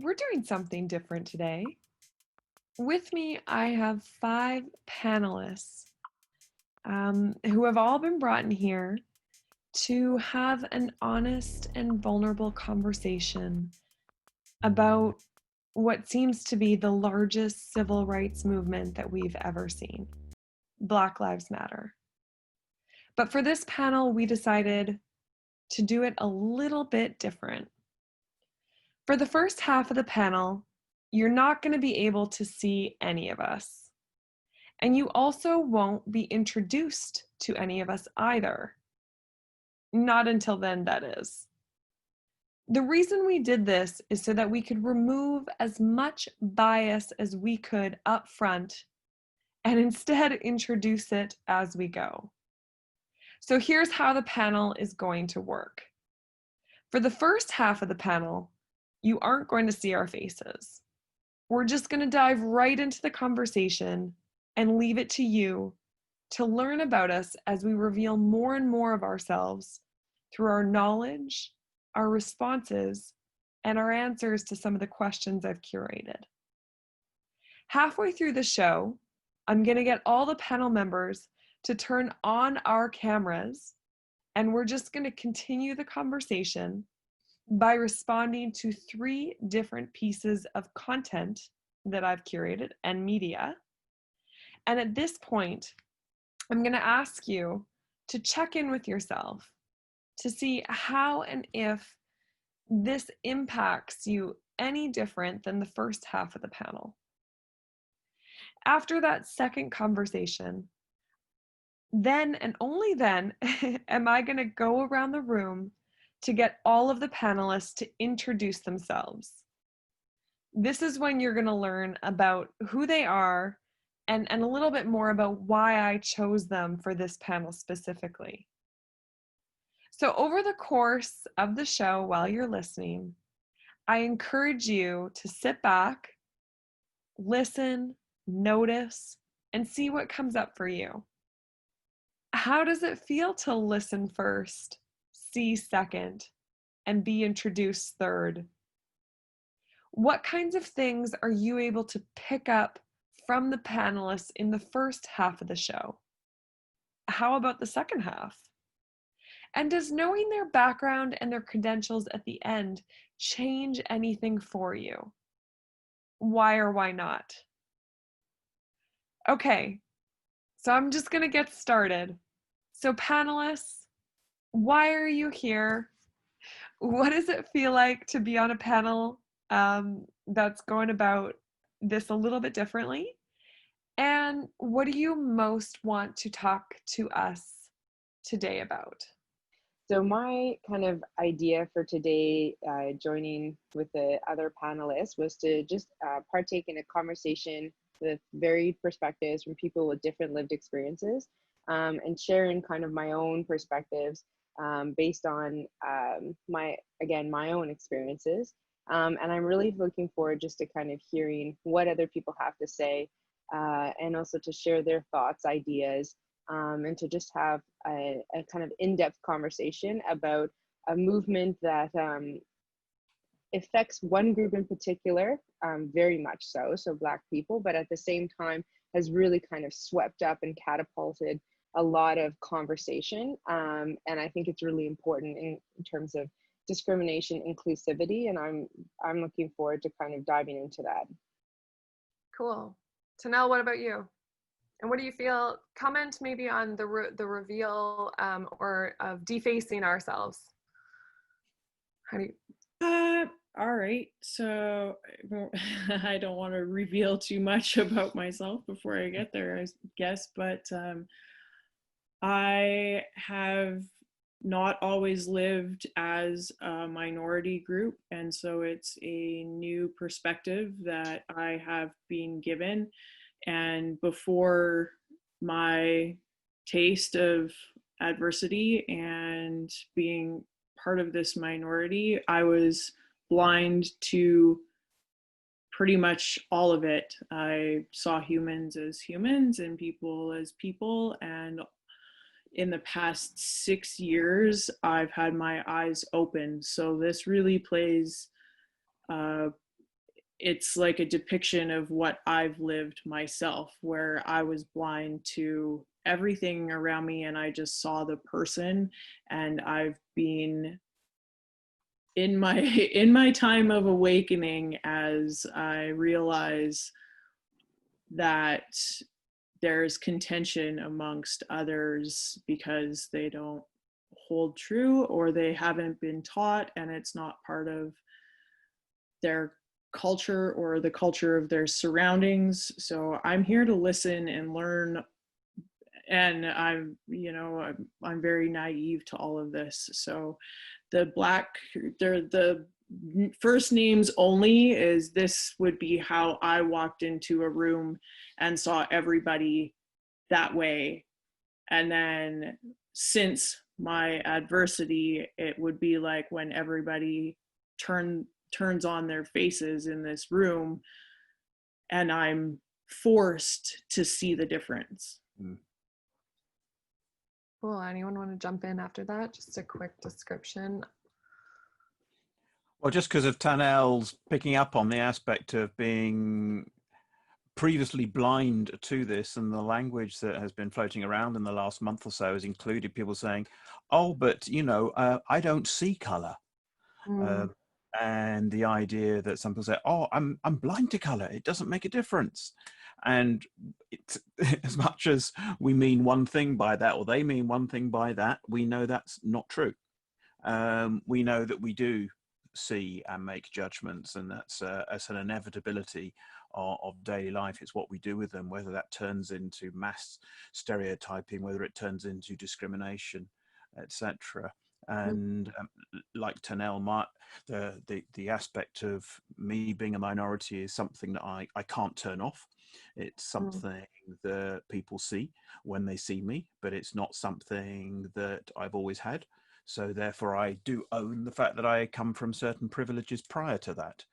we're doing something different today. With me, I have 5 panelists who have all been brought in here to have an honest and vulnerable conversation about what seems to be the largest civil rights movement that we've ever seen, Black Lives Matter. But for this panel, we decided to do it a little bit different. For the first half of the panel, you're not going to be able to see any of us. And you also won't be introduced to any of us either. Not until then, that is. The reason we did this is so that we could remove as much bias as we could up front and instead introduce it as we go. So here's how the panel is going to work. For the first half of the panel, you aren't going to see our faces. We're just going to dive right into the conversation and leave it to you to learn about us as we reveal more and more of ourselves through our knowledge, our responses, and our answers to some of the questions I've curated. Halfway through the show, I'm going to get all the panel members to turn on our cameras, and we're just going to continue the conversation by responding to 3 different pieces of content that I've curated and media. And at this point, I'm going to ask you to check in with yourself to see how and if this impacts you any different than the first half of the panel. After that second conversation, then and only then am I going to go around the room to get all of the panelists to introduce themselves. This is when you're going to learn about who they are and a little bit more about why I chose them for this panel specifically. So over the course of the show, while you're listening, I encourage you to sit back, listen, notice, and see what comes up for you. How does it feel to listen first, see second, and be introduced third? What kinds of things are you able to pick up from the panelists in the first half of the show? How about the second half? And does knowing their background and their credentials at the end change anything for you? Why or why not? Okay, so I'm just going to get started. So panelists, why are you here? What does it feel like to be on a panel that's going about this a little bit differently? And what do you most want to talk to us today about? So my kind of idea for today, joining with the other panelists, was to just partake in a conversation with varied perspectives from people with different lived experiences, and sharing kind of my own perspectives based on my own experiences. And I'm really looking forward just to kind of hearing what other people have to say, and also to share their thoughts, ideas, and to just have a kind of in-depth conversation about a movement that affects one group in particular, very much so Black people, but at the same time has really kind of swept up and catapulted a lot of conversation. And I think it's really important in terms of discrimination, inclusivity, and I'm looking forward to kind of diving into that. Cool. Tanelle, what about you? And what do you feel? Comment maybe on the reveal or of defacing ourselves. How do you? All right. So I don't want to reveal too much about myself before I get there, I guess, but I have not always lived as a minority group, and so it's a new perspective that I have been given. And before my taste of adversity and being part of this minority, I was blind to pretty much all of it. I saw humans as humans and people as people. And in the past 6 years, I've had my eyes open. So this really plays it's like a depiction of what I've lived myself, where I was blind to everything around me and I just saw the person. And I've been in my in my time of awakening, as I realize that there's contention amongst others because they don't hold true, or they haven't been taught and it's not part of their culture or the culture of their surroundings. So I'm here to listen and learn, and I'm very naive to all of this. So the first names only is, this would be how I walked into a room and saw everybody that way. And then since my adversity, it would be like when everybody turns on their faces in this room and I'm forced to see the difference. Cool. Anyone want to jump in after that? Just a quick description. Well, just because of Tanelle's picking up on the aspect of being previously blind to this, and the language that has been floating around in the last month or so has included people saying, oh, but I don't see color. And the idea that some people say, oh, I'm blind to color, it doesn't make a difference. And it's, as much as we mean one thing by that, or they mean one thing by that, we know that's not true. We know that we do see and make judgments, and that's an inevitability of daily life. It's what we do with them, whether that turns into mass stereotyping, whether it turns into discrimination, etc. And like Tanelle, the aspect of me being a minority is something that I can't turn off. It's something that people see when they see me, but it's not something that I've always had. So therefore, I do own the fact that I come from certain privileges prior to that.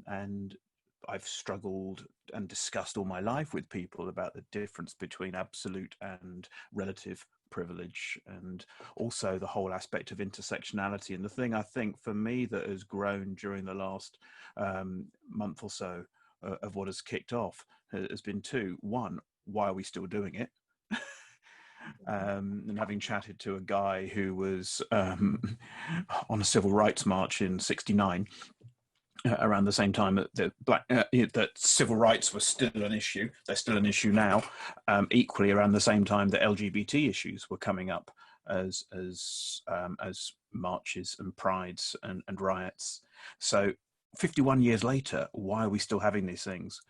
And I've struggled and discussed all my life with people about the difference between absolute and relative privilege, and also the whole aspect of intersectionality. And the thing I think for me that has grown during the last month or so of what has kicked off has been two. One, why are we still doing it? And having chatted to a guy who was on a civil rights march in '69, around the same time that civil rights were still an issue. They're still an issue now. Equally, around the same time that LGBT issues were coming up as marches and prides and riots. So 51 years later, why are we still having these things?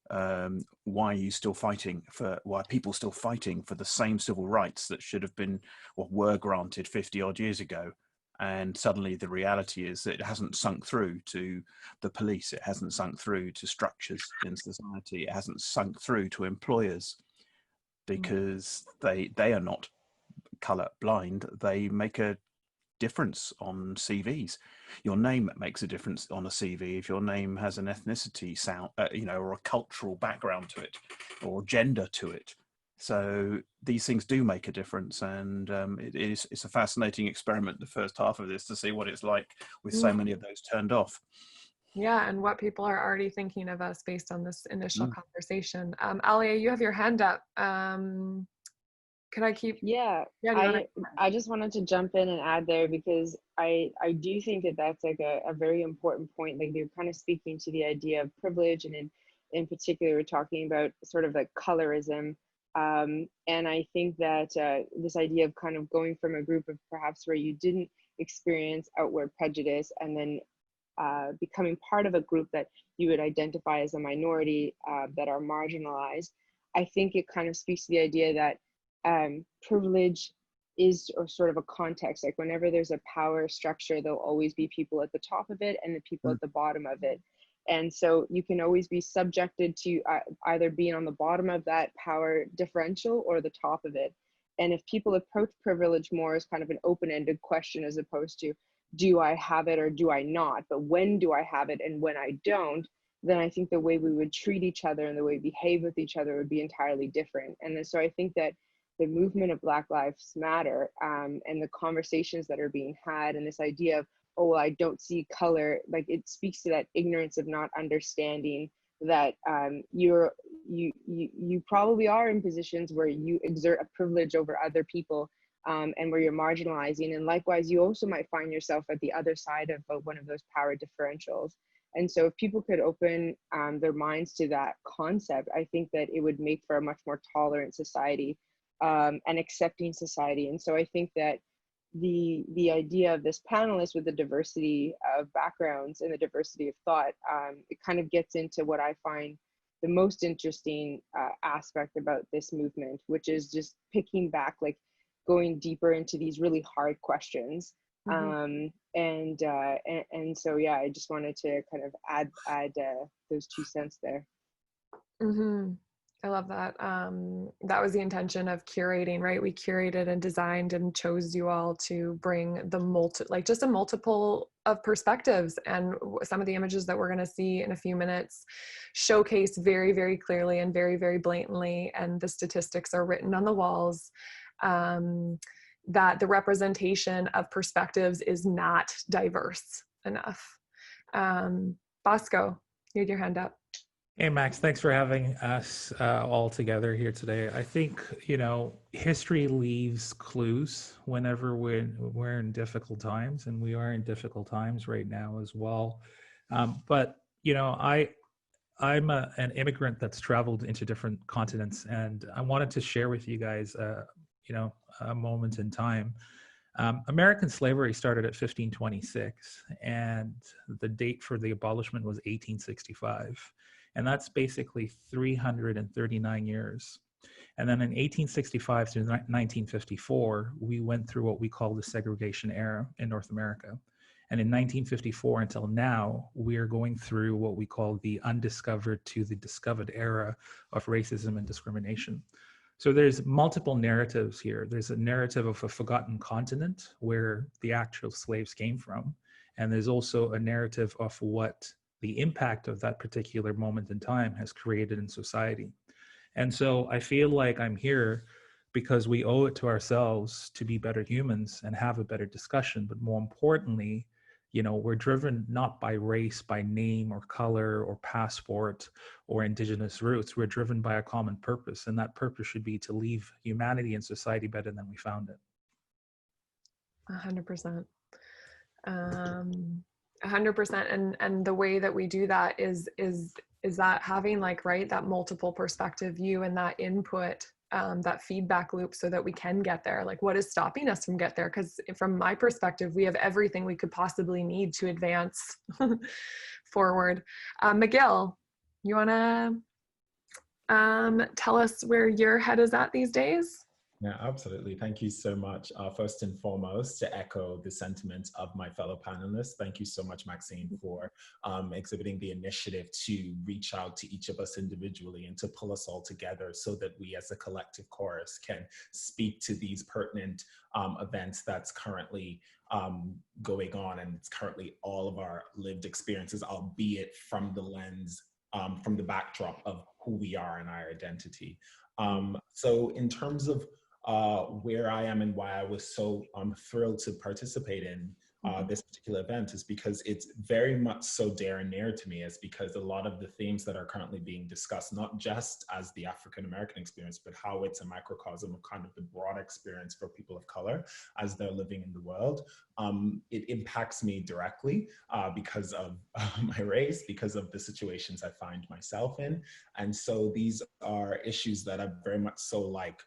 Why are you still fighting why are people still fighting for the same civil rights that should have been or were granted 50 odd years ago? And suddenly the reality is that it hasn't sunk through to the police. It hasn't sunk through to structures in society. It hasn't sunk through to employers, because they are not color blind. They make a difference on CVs. Your name makes a difference on a CV if your name has an ethnicity or a cultural background to it, or gender to it. So these things do make a difference, and it's a fascinating experiment, the first half of this, to see what it's like with so many of those turned off. Yeah, and what people are already thinking of us based on this initial conversation. Alia, you have your hand up. Could I keep? Yeah, I just wanted to jump in and add there, because I do think that that's like a very important point. Like, they're kind of speaking to the idea of privilege, and in particular, we're talking about sort of like colorism. And I think that this idea of kind of going from a group of perhaps where you didn't experience outward prejudice, and then becoming part of a group that you would identify as a minority, that are marginalized, I think it kind of speaks to the idea that privilege is or sort of a context. Like, whenever there's a power structure, there'll always be people at the top of it and the people at the bottom of it. And so you can always be subjected to either being on the bottom of that power differential or the top of it. And if people approach privilege more as kind of an open-ended question, as opposed to, do I have it or do I not? But when do I have it and when I don't? Then I think the way we would treat each other and the way we behave with each other would be entirely different. And so I think that the movement of Black Lives Matter, and the conversations that are being had, and this idea of oh, well, I don't see color. Like, it speaks to that ignorance of not understanding that you probably are in positions where you exert a privilege over other people, and where you're marginalizing. And likewise, you also might find yourself at the other side of one of those power differentials. And so if people could open their minds to that concept, I think that it would make for a much more tolerant society, and accepting society. And so I think that the idea of this panelist with the diversity of backgrounds and the diversity of thought, it kind of gets into what I find the most interesting aspect about this movement, which is just picking back, like going deeper into these really hard questions. And so, yeah, I just wanted to kind of add those 2 cents there. I love that. That was the intention of curating, right? We curated and designed and chose you all to bring the just a multiple of perspectives. And some of the images that we're going to see in a few minutes showcase very, very clearly and very, very blatantly, and the statistics are written on the walls, that the representation of perspectives is not diverse enough. Bosco, you had your hand up. Hey, Max, thanks for having us all together here today. I think, history leaves clues whenever we're in difficult times, and we are in difficult times right now as well. But, I'm an immigrant that's traveled into different continents, and I wanted to share with you guys, a moment in time. American slavery started at 1526, and the date for the abolishment was 1865. And that's basically 339 years. And then in 1865 through 1954, we went through what we call the segregation era in North America. And in 1954 until now, we are going through what we call the undiscovered to the discovered era of racism and discrimination. So there's multiple narratives here. There's a narrative of a forgotten continent where the actual slaves came from. And there's also a narrative of what the impact of that particular moment in time has created in society. And so I feel like I'm here because we owe it to ourselves to be better humans and have a better discussion. But more importantly, we're driven not by race, by name or color or passport or indigenous roots. We're driven by a common purpose. And that purpose should be to leave humanity and society better than we found it. 100%. 100%. And the way that we do that is that having that multiple perspective view and that input, that feedback loop, so that we can get there. Like, what is stopping us from get there? Because from my perspective, we have everything we could possibly need to advance forward. Miguel, you want to tell us where your head is at these days? Yeah, absolutely. Thank you so much. First and foremost, to echo the sentiments of my fellow panelists, thank you so much, Maxine, for exhibiting the initiative to reach out to each of us individually and to pull us all together so that we as a collective chorus can speak to these pertinent events that's currently going on. And it's currently all of our lived experiences, albeit from the lens, from the backdrop of who we are and our identity. So in terms of where I am and why I was so thrilled to participate in this particular event is because it's very much so dear and near to me, is because a lot of the themes that are currently being discussed, not just as the African American experience, but how it's a microcosm of kind of the broad experience for people of color as they're living in the world. It impacts me directly because of my race, because of the situations I find myself in. And so these are issues that are very much so like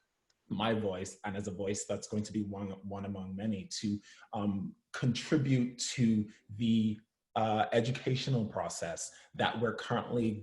my voice, and as a voice that's going to be one among many, to contribute to the educational process that we're currently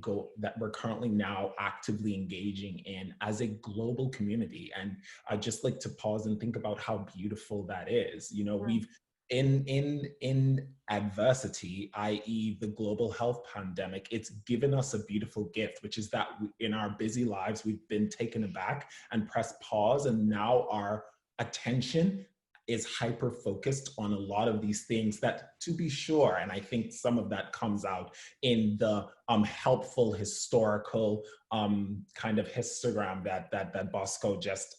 now actively engaging in as a global community. And I'd just like to pause and think about how beautiful that is. We've in adversity, i.e. the global health pandemic, it's given us a beautiful gift, which is that in our busy lives, we've been taken aback and pressed pause, and now our attention is hyper focused on a lot of these things that, to be sure, and I think some of that comes out in the helpful historical kind of histogram that Bosco just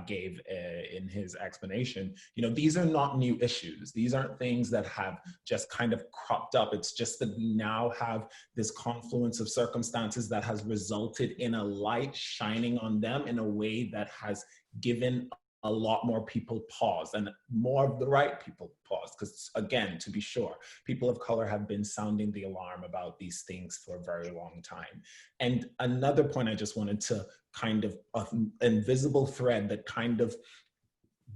gave in his explanation. You know, these are not new issues. These aren't things that have just kind of cropped up. It's just that we now have this confluence of circumstances that has resulted in a light shining on them in a way that has given a lot more people pause, and more of the right people pause, because again, to be sure, people of color have been sounding the alarm about these things for a very long time. And another point I just wanted to kind of, invisible thread that kind of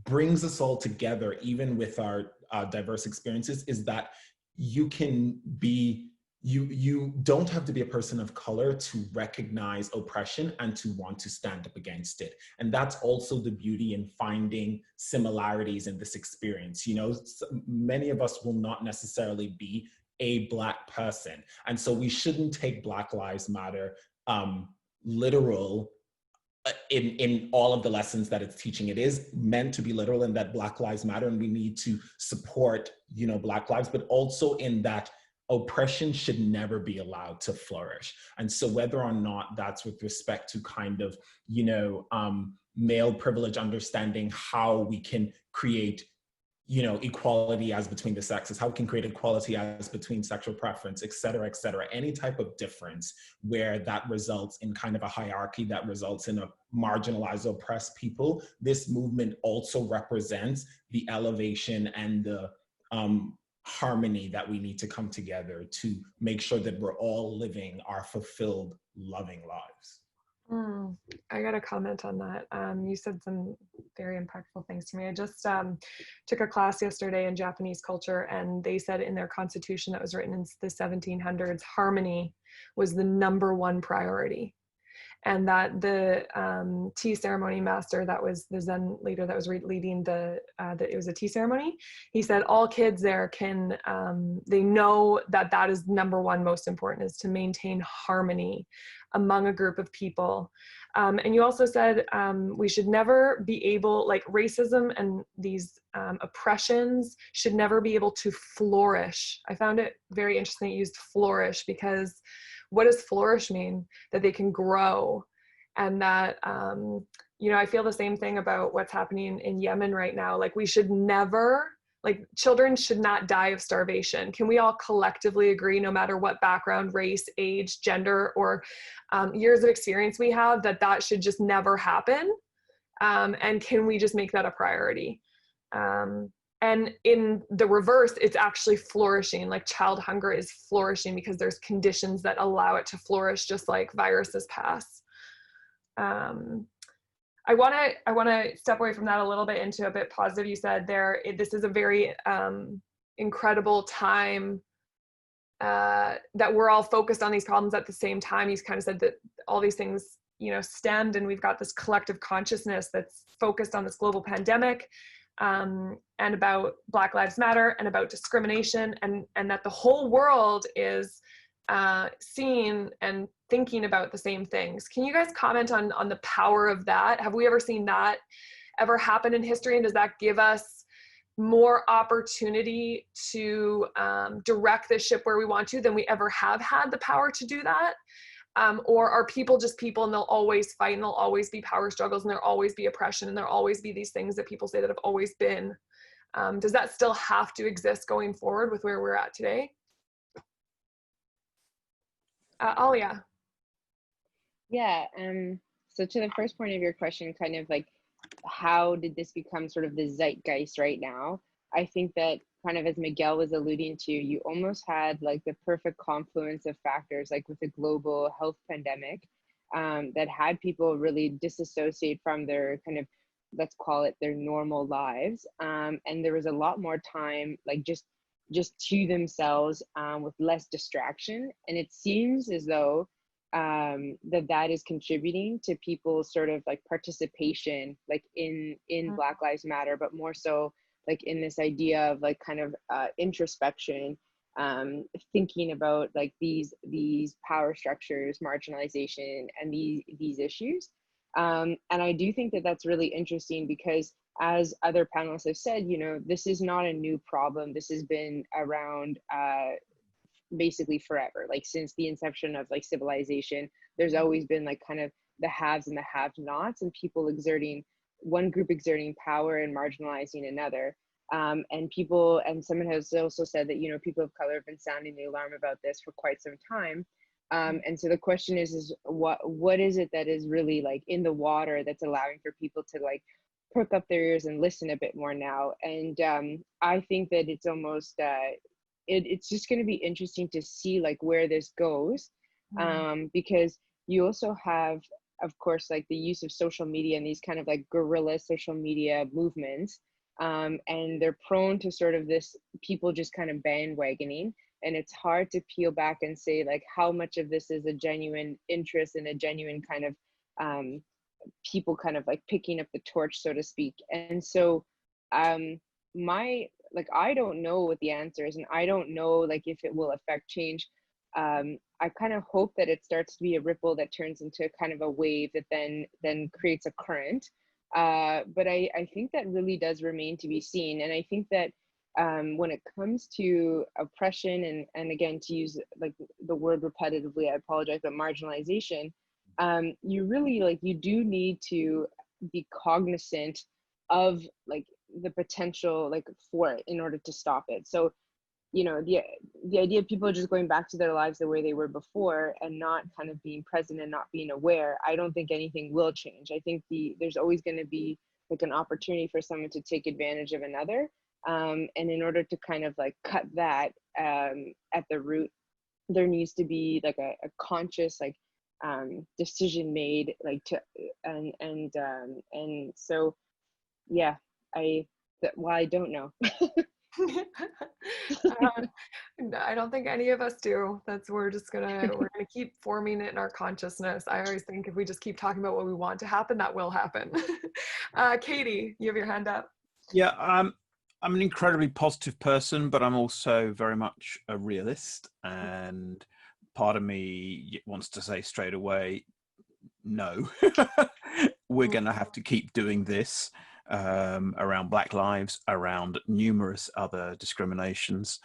brings us all together, even with our diverse experiences, is that you can be, you don't have to be a person of color to recognize oppression and to want to stand up against it. And that's also the beauty in finding similarities in this experience. You know, many of us will not necessarily be a Black person. And so we shouldn't take Black Lives Matter literal in all of the lessons that it's teaching. It is meant to be literal in that Black Lives Matter and we need to support, you know, Black lives, but also in that oppression should never be allowed to flourish. And so whether or not that's with respect to kind of, you know, male privilege, understanding how we can create, you know, equality as between the sexes, how we can create equality as between sexual preference, et cetera, any type of difference where that results in kind of a hierarchy that results in a marginalized, oppressed people. This movement also represents the elevation and the harmony that we need to come together to make sure that we're all living our fulfilled, loving lives. I got to comment on that. You said some very impactful things to me. I just took a class yesterday in Japanese culture, and they said in their constitution that was written in the 1700s, harmony was the #1 priority. And that the tea ceremony master, that was the Zen leader that was leading it was a tea ceremony. He said all kids there can, they know that that is #1 most important, is to maintain harmony among a group of people. And you also said we should never be able, like racism and these oppressions should never be able to flourish. I found it very interesting you used flourish, because what does flourish mean? That they can grow. And that, you know, I feel the same thing about what's happening in Yemen right now. Like we should never, like children should not die of starvation. Can we all collectively agree, no matter what background, race, age, gender, or years of experience we have, that that should just never happen? And can we just make that a priority? And in the reverse, it's actually flourishing. Like child hunger is flourishing because there's conditions that allow it to flourish, just like viruses pass. I want to step away from that a little bit into a bit positive. You said this is a very incredible time that we're all focused on these problems at the same time. He's kind of said that all these things, you know, stemmed, and we've got this collective consciousness that's focused on this global pandemic. And about Black Lives Matter and about discrimination, and that the whole world is seeing and thinking about the same things. Can you guys comment on the power of that? Have we ever seen that ever happen in history? And does that give us more opportunity to direct the ship where we want to than we ever have had the power to do that? Or are people just people, and they'll always fight, and there'll always be power struggles, and there'll always be oppression, and there'll always be these things that people say that have always been? Does that still have to exist going forward with where we're at today? Alia. Yeah, so to the first point of your question, kind of like, how did this become sort of the zeitgeist right now? I think that kind of as Miguel was alluding to, you almost had like the perfect confluence of factors, like with the global health pandemic, that had people really disassociate from their kind of, let's call it their normal lives. And there was a lot more time, like just to themselves, with less distraction. And it seems as though that is contributing to people's sort of like participation, like in Black Lives Matter, but more so like in this idea of like kind of introspection, thinking about like these power structures, marginalization, and these issues. And I do think that that's really interesting, because as other panelists have said, you know, this is not a new problem. This has been around basically forever, like since the inception of like civilization. There's always been like kind of the haves and the have-nots, and people exerting, one group exerting power and marginalizing another. And someone has also said that, you know, people of color have been sounding the alarm about this for quite some time. And so the question is what is it that is really like in the water that's allowing for people to like perk up their ears and listen a bit more now? And I think that it's almost it's just going to be interesting to see like where this goes, because you also have, of course, like the use of social media and these kind of like guerrilla social media movements, and they're prone to sort of this people just kind of bandwagoning, and it's hard to peel back and say like how much of this is a genuine interest and a genuine kind of people kind of like picking up the torch, so to speak. And so I don't know what the answer is, and I don't know like if it will affect change. I kind of hope that it starts to be a ripple that turns into kind of a wave that then creates a current. But I think that really does remain to be seen. And I think that when it comes to oppression and again, to use like the word repetitively, I apologize, but marginalization, you really like, you do need to be cognizant of like the potential like for it in order to stop it. So, you know, the idea of people just going back to their lives the way they were before and not kind of being present and not being aware, I don't think anything will change. I think there's always going to be like an opportunity for someone to take advantage of another. And in order to kind of like cut that at the root, there needs to be like a conscious like decision made, like to and so yeah, I don't know. I don't think any of us do. We're gonna keep forming it in our consciousness. I always think if we just keep talking about what we want to happen, that will happen. Katie, you have your hand up. Yeah, I'm an incredibly positive person, but I'm also very much a realist, and part of me wants to say straight away, no, we're going to have to keep doing this around Black lives, around numerous other discriminations,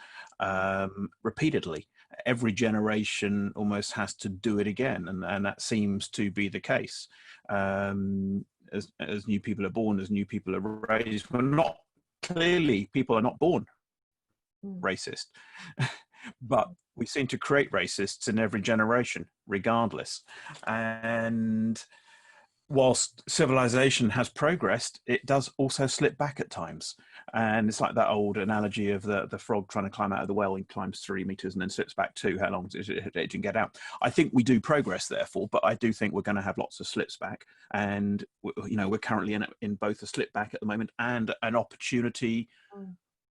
repeatedly. Every generation almost has to do it again, and that seems to be the case. As new people are born, as new people are raised, people are not born racist, but we seem to create racists in every generation, regardless. And whilst civilization has progressed, it does also slip back at times. And it's like that old analogy of the frog trying to climb out of the well. He climbs 3 meters and then slips back 2. How long does it can get out? I think we do progress, therefore, but I do think we're going to have lots of slips back. And, you know, we're currently in both a slip back at the moment and an opportunity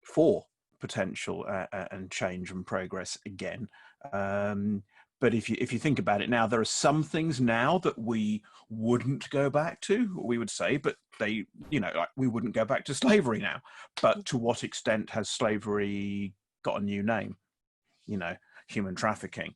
for potential and change and progress again. But if you think about it now, there are some things now that we wouldn't go back to, we would say, but they, you know, like we wouldn't go back to slavery now. But to what extent has slavery got a new name? You know, human trafficking.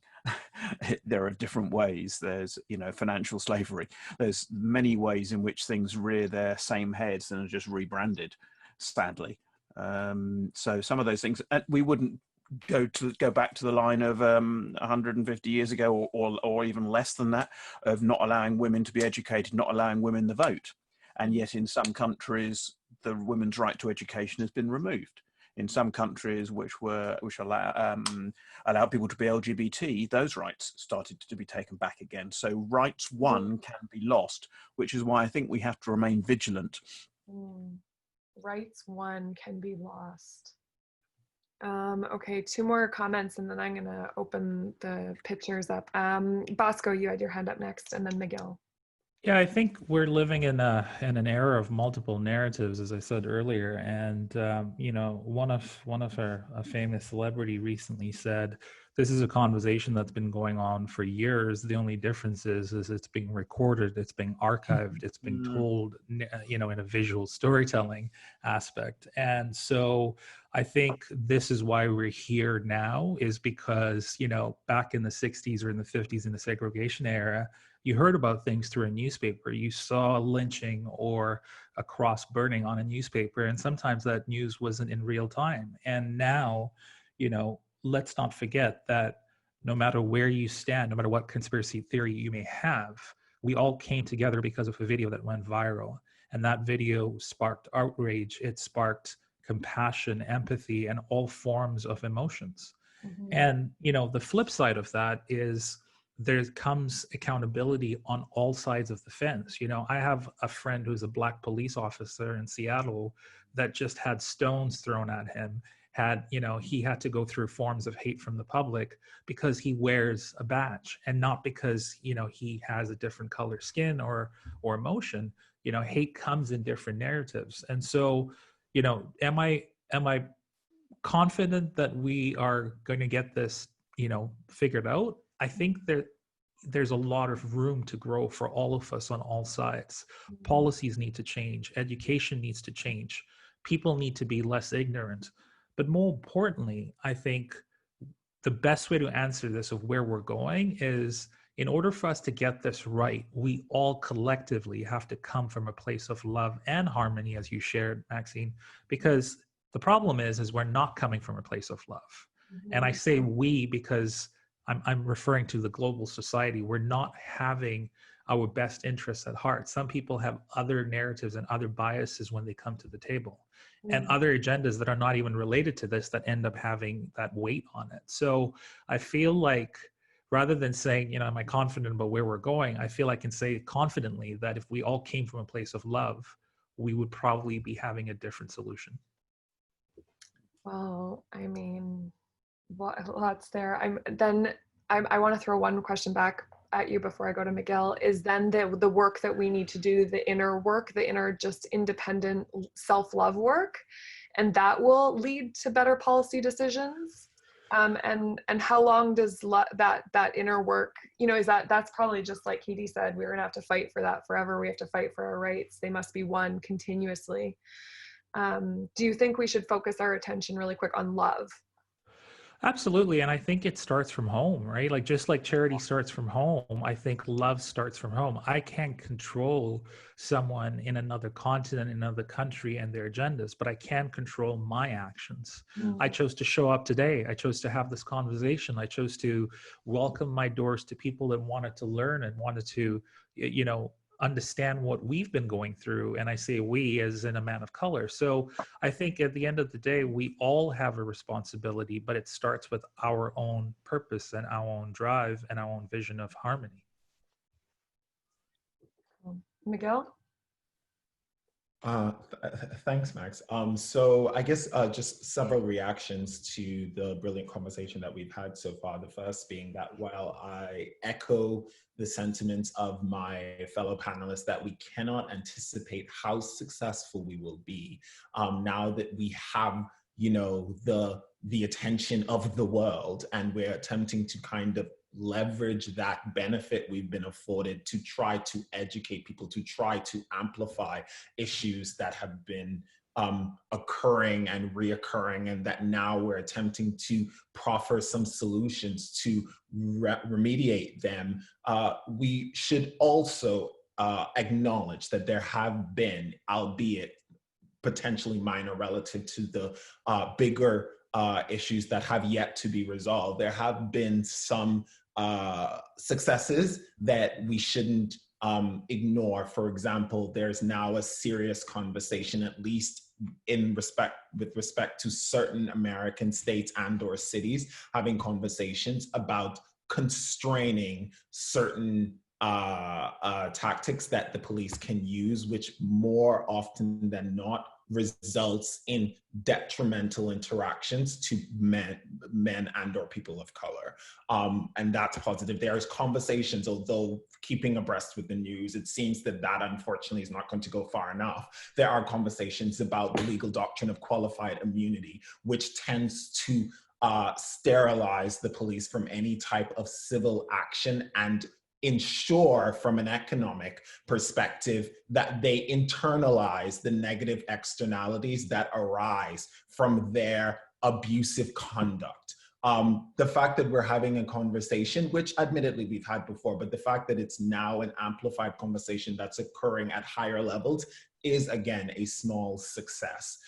There are different ways. There's, you know, financial slavery. There's many ways in which things rear their same heads and are just rebranded, sadly. So some of those things, we wouldn't go back to the line of 150 years ago or even less than that, of not allowing women to be educated, not allowing women the vote. And yet in some countries, the women's right to education has been removed. In some countries which allow people to be LGBT, those rights started to be taken back again. So rights won can be lost, which is why I think we have to remain vigilant. Rights won can be lost. Okay, 2 more comments and then I'm gonna open the pictures up. Bosco, you had your hand up next, and then Miguel. Yeah, I think we're living in an era of multiple narratives, as I said earlier. And you know, one of a famous celebrity recently said, "This is a conversation that's been going on for years. The only difference is it's being recorded, it's being archived, it's being told, you know, in a visual storytelling aspect." And so I think this is why we're here now, is because, you know, back in the 60s or in the 50s in the segregation era, you heard about things through a newspaper. You saw a lynching or a cross burning on a newspaper, and sometimes that news wasn't in real time. And now, let's not forget that no matter where you stand, no matter what conspiracy theory you may have, we all came together because of a video that went viral. And that video sparked outrage, it sparked compassion, empathy, and all forms of emotions. And, the flip side of that is there comes accountability on all sides of the fence. I have a friend who's a Black police officer in Seattle that just had stones thrown at him. He had to go through forms of hate from the public because he wears a badge, and not because, he has a different color skin or emotion. Hate comes in different narratives. And so, am I confident that we are going to get this, figured out? I think that there's a lot of room to grow for all of us on all sides. Policies need to change. Education needs to change. People need to be less ignorant. But more importantly, I think the best way to answer this of where we're going is, in order for us to get this right, we all collectively have to come from a place of love and harmony, as you shared, Maxine, because the problem is we're not coming from a place of love. And I say we because I'm referring to the global society. We're not having our best interests at heart. Some people have other narratives and other biases when they come to the table, and other agendas that are not even related to this that end up having that weight on it. So I feel like, rather than saying, am I confident about where we're going, I feel I can say confidently that if we all came from a place of love, we would probably be having a different solution. Well, I mean, lots there. I want to throw one question back at you before I go to Miguel. Is then the work that we need to do, the inner work, the inner just independent self-love work, and that will lead to better policy decisions. And how long does that inner work, is that's probably just like Katy said, we're gonna have to fight for that forever. We have to fight for our rights. They must be won continuously. Do you think we should focus our attention really quick on love? Absolutely. And I think it starts from home, right? Like, just like charity starts from home, I think love starts from home. I can't control someone in another continent, in another country, and their agendas, but I can control my actions. I chose to show up today. I chose to have this conversation. I chose to welcome my doors to people that wanted to learn and wanted to, understand what we've been going through. And I say we as in a man of color. So I think at the end of the day, we all have a responsibility, but it starts with our own purpose and our own drive and our own vision of harmony. Miguel? Thanks, Max. So I guess just several reactions to the brilliant conversation that we've had so far. The first being that while I echo the sentiments of my fellow panelists that we cannot anticipate how successful we will be now that we have, the attention of the world, and we're attempting to kind of leverage that benefit we've been afforded to try to educate people, to try to amplify issues that have been occurring and reoccurring, and that now we're attempting to proffer some solutions to remediate them. We should also acknowledge that there have been, albeit potentially minor relative to the bigger issues that have yet to be resolved, there have been some successes that we shouldn't ignore. For example, there's now a serious conversation, at least with respect to certain American states and or cities, having conversations about constraining certain tactics that the police can use, which more often than not results in detrimental interactions to men and or people of color. And that's positive. There's conversations, although keeping abreast with the news, it seems that unfortunately is not going to go far enough. There are conversations about the legal doctrine of qualified immunity, which tends to sterilize the police from any type of civil action and ensure from an economic perspective that they internalize the negative externalities that arise from their abusive conduct. The fact that we're having a conversation, which admittedly we've had before, but the fact that it's now an amplified conversation that's occurring at higher levels is, again, a small success.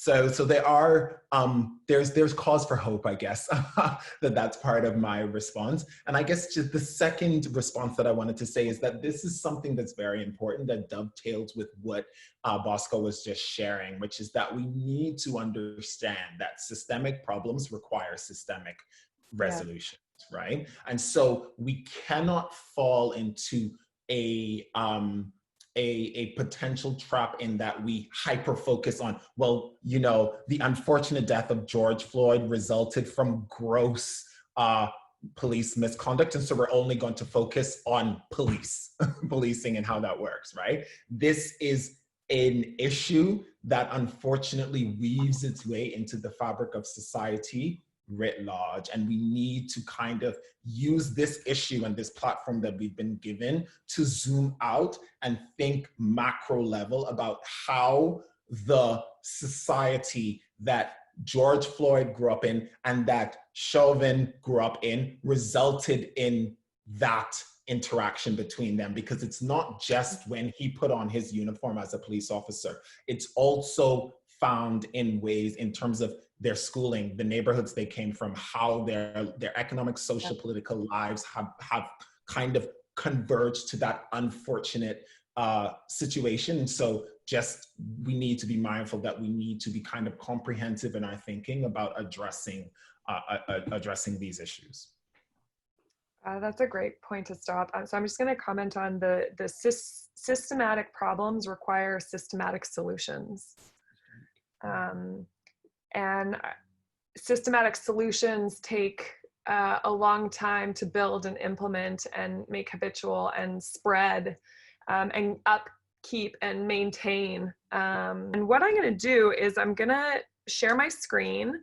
So there are, there's cause for hope, I guess, that's part of my response. And I guess just the second response that I wanted to say is that this is something that's very important that dovetails with what Bosco was just sharing, which is that we need to understand that systemic problems require systemic resolutions, right? And so we cannot fall into a potential trap in that we hyper focus on, well, you know, the unfortunate death of George Floyd resulted from gross police misconduct. And so we're only going to focus on policing and how that works, right? This is an issue that unfortunately weaves its way into the fabric of society writ large, and we need to kind of use this issue and this platform that we've been given to zoom out and think macro level about how the society that George Floyd grew up in and that Chauvin grew up in resulted in that interaction between them, because it's not just when he put on his uniform as a police officer, it's also found in ways in terms of their schooling, the neighborhoods they came from, how their economic, social, political lives have kind of converged to that unfortunate situation. And so just, we need to be mindful that we need to be kind of comprehensive in our thinking about addressing these issues. That's a great point to stop. So I'm just going to comment on the systematic problems require systematic solutions. And systematic solutions take a long time to build and implement and make habitual and spread and upkeep and maintain. And what I'm going to do is I'm going to share my screen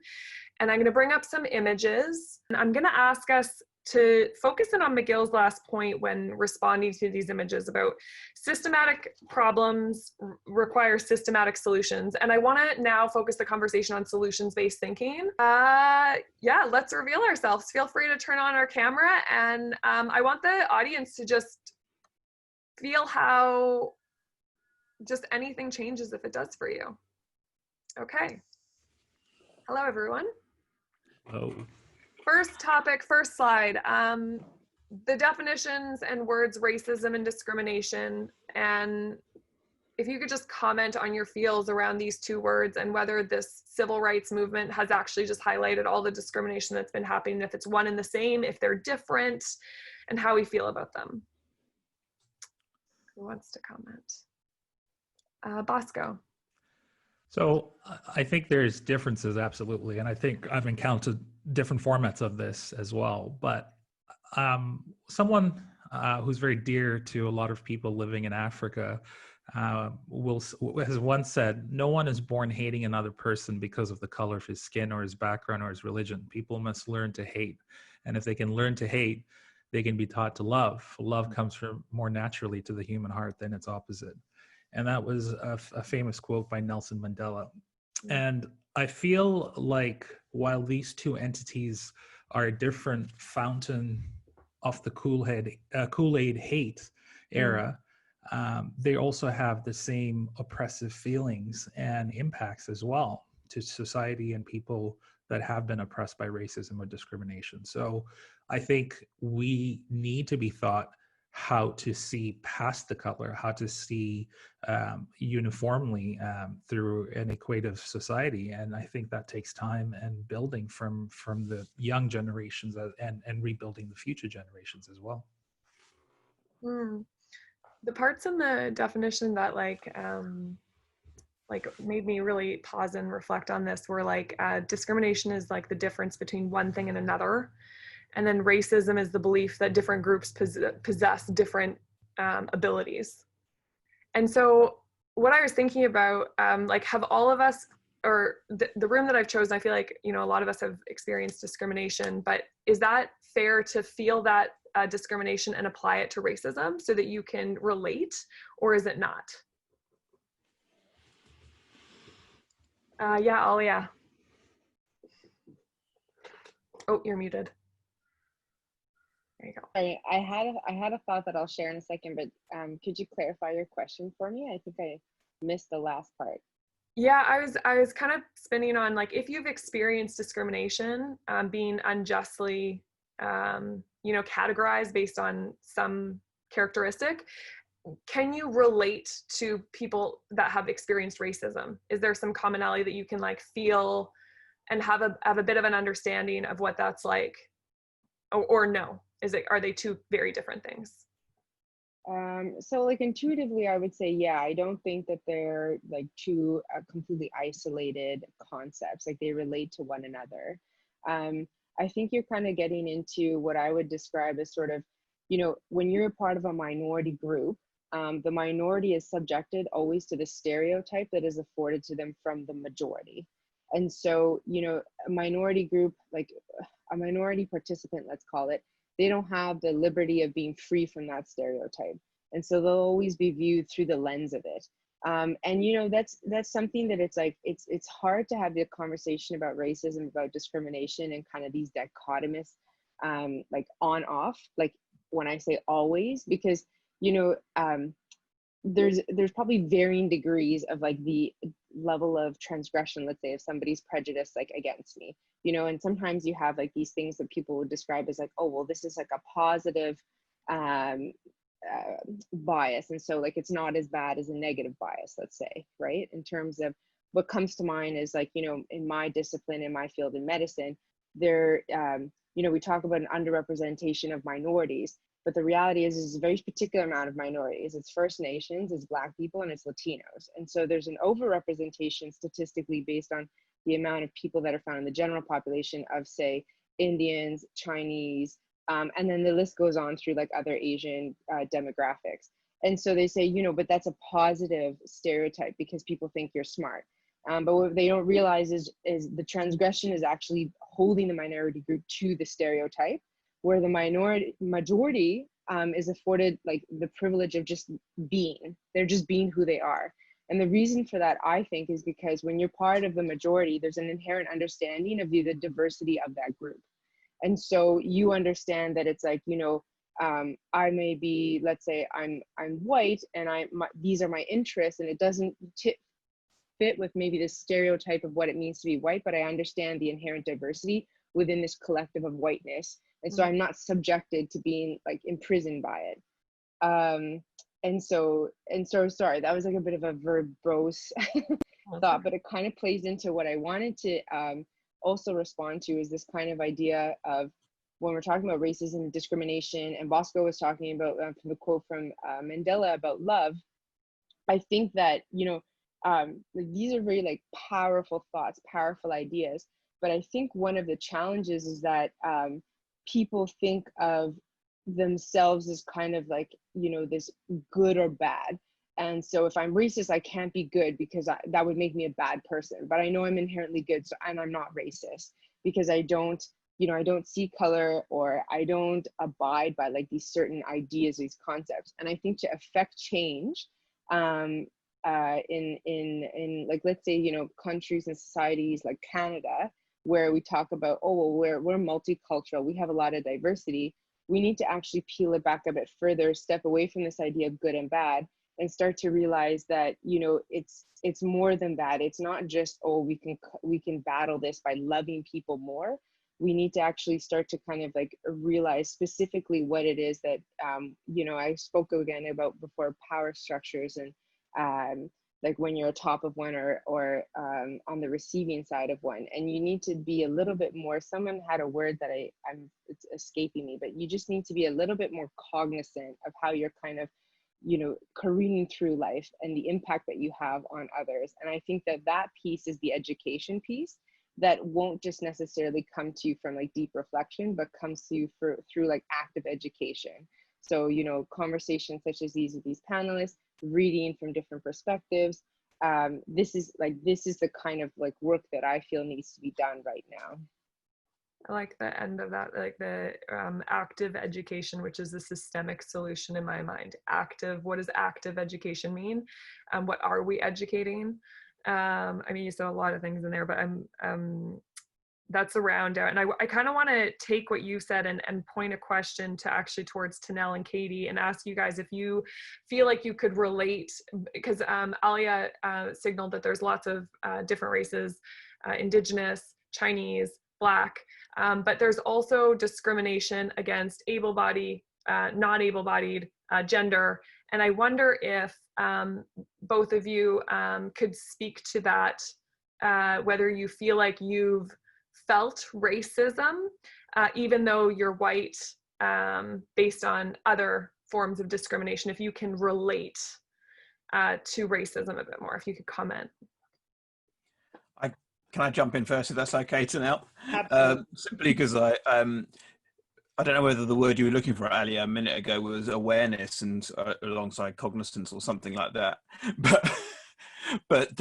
and I'm going to bring up some images. And I'm going to ask us to focus in on Miguel's last point when responding to these images about systematic problems require systematic solutions. And I want to now focus the conversation on solutions-based thinking. Yeah, let's reveal ourselves. Feel free to turn on our camera, and I want the audience to just feel how just anything changes if it does for you. Okay. Hello, everyone. Hello. First topic, first slide, the definitions and words racism and discrimination. And if you could just comment on your feels around these two words and whether this civil rights movement has actually just highlighted all the discrimination that's been happening, if it's one and the same, if they're different, and how we feel about them. Who wants to comment? Bosco. So I think there's differences, absolutely. And I think I've encountered different formats of this as well. But someone who's very dear to a lot of people living in Africa has once said, no one is born hating another person because of the color of his skin or his background or his religion. People must learn to hate. And if they can learn to hate, they can be taught to love. Love comes from more naturally to the human heart than its opposite. And that was a famous quote by Nelson Mandela. And I feel like while these two entities are a different fountain of the Kool-Aid hate era, they also have the same oppressive feelings and impacts as well to society and people that have been oppressed by racism or discrimination. So I think we need to be taught how to see past the color, how to see uniformly through an equative society. And I think that takes time and building from the young generations and rebuilding the future generations as well. The parts in the definition that like made me really pause and reflect on this were like discrimination is like the difference between one thing and another. And then racism is the belief that different groups possess different abilities. And so what I was thinking about, like have all of us, or the room that I've chosen, I feel like, you know, a lot of us have experienced discrimination, but is that fair to feel that discrimination and apply it to racism so that you can relate, or is it not? Yeah, Alia. Oh, you're muted. There you go. I had a thought that I'll share in a second, but could you clarify your question for me? I think I missed the last part. Yeah, I was kind of spinning on, like, if you've experienced discrimination, being unjustly, categorized based on some characteristic, can you relate to people that have experienced racism? Is there some commonality that you can, like, feel and have a bit of an understanding of what that's like, or no? Are they two very different things? So like intuitively, I would say, yeah, I don't think that they're like two completely isolated concepts. Like they relate to one another. I think you're kind of getting into what I would describe as sort of, when you're a part of a minority group, the minority is subjected always to the stereotype that is afforded to them from the majority. And so, a minority group, like a minority participant, let's call it, they don't have the liberty of being free from that stereotype. And so they'll always be viewed through the lens of it. And that's something that it's hard to have the conversation about racism, about discrimination, and kind of these dichotomous, like on off, like when I say always, because there's probably varying degrees of like the level of transgression, let's say, if somebody's prejudiced like against me, and sometimes you have like these things that people would describe as like, oh, well, this is like a positive bias, and so like it's not as bad as a negative bias, let's say, right? In terms of what comes to mind is like, in my discipline, in my field in medicine, there we talk about an underrepresentation of minorities, but the reality is a very particular amount of minorities. It's First Nations, it's Black people, and it's Latinos. And so there's an overrepresentation statistically based on the amount of people that are found in the general population of, say, Indians, Chinese, and then the list goes on through like other Asian demographics. And so they say, but that's a positive stereotype because people think you're smart. But what they don't realize is the transgression is actually holding the minority group to the stereotype, where the majority is afforded like the privilege of just being. They're just being who they are. And the reason for that, I think, is because when you're part of the majority, there's an inherent understanding of the diversity of that group. And so you understand that it's like, I may be, let's say I'm white and these are my interests, and it doesn't fit with maybe the stereotype of what it means to be white, but I understand the inherent diversity within this collective of whiteness. And so I'm not subjected to being like imprisoned by it. And so sorry, that was like a bit of a verbose thought, but it kind of plays into what I wanted to also respond to, is this kind of idea of when we're talking about racism and discrimination, and Bosco was talking about from the quote from Mandela about love. I think that, these are very like powerful thoughts, powerful ideas. But I think one of the challenges is that people think of themselves as kind of like, this good or bad. And so if I'm racist, I can't be good because that would make me a bad person. But I know I'm inherently good, and I'm not racist because I don't see color, or I don't abide by like these certain ideas, these concepts. And I think to affect change, in like, let's say, countries and societies like Canada, where we talk about, oh, well, we're multicultural, we have a lot of diversity, we need to actually peel it back a bit further, step away from this idea of good and bad, and start to realize that, it's more than that. It's not just, oh, we can battle this by loving people more. We need to actually start to kind of like realize specifically what it is that, I spoke again about before, power structures, and like when you're atop of one or on the receiving side of one, and you need to be a little bit more, someone had a word that it's escaping me, but you just need to be a little bit more cognizant of how you're kind of, careening through life and the impact that you have on others. And I think that piece is the education piece that won't just necessarily come to you from like deep reflection, but comes to you through like active education. So, conversations such as these with these panelists, reading from different perspectives. This is the kind of like work that I feel needs to be done right now. I like the end of that, like the active education, which is the systemic solution in my mind. Active, what does active education mean? What are we educating? I mean, you said a lot of things in there, but that's a round out. And I kind of want to take what you said and point a question to actually towards Tanelle and Katy and ask you guys if you feel like you could relate, because Alia signaled that there's lots of different races, Indigenous, Chinese, Black, but there's also discrimination against able-bodied, not able-bodied, gender. And I wonder if both of you could speak to that, whether you feel like you've felt racism, even though you're white, based on other forms of discrimination, if you can relate to racism a bit more, if you could comment. Can I jump in first, if that's okay, Tanelle? Absolutely. Simply because I don't know whether the word you were looking for, Alia, a minute ago was awareness and alongside cognizance or something like that. But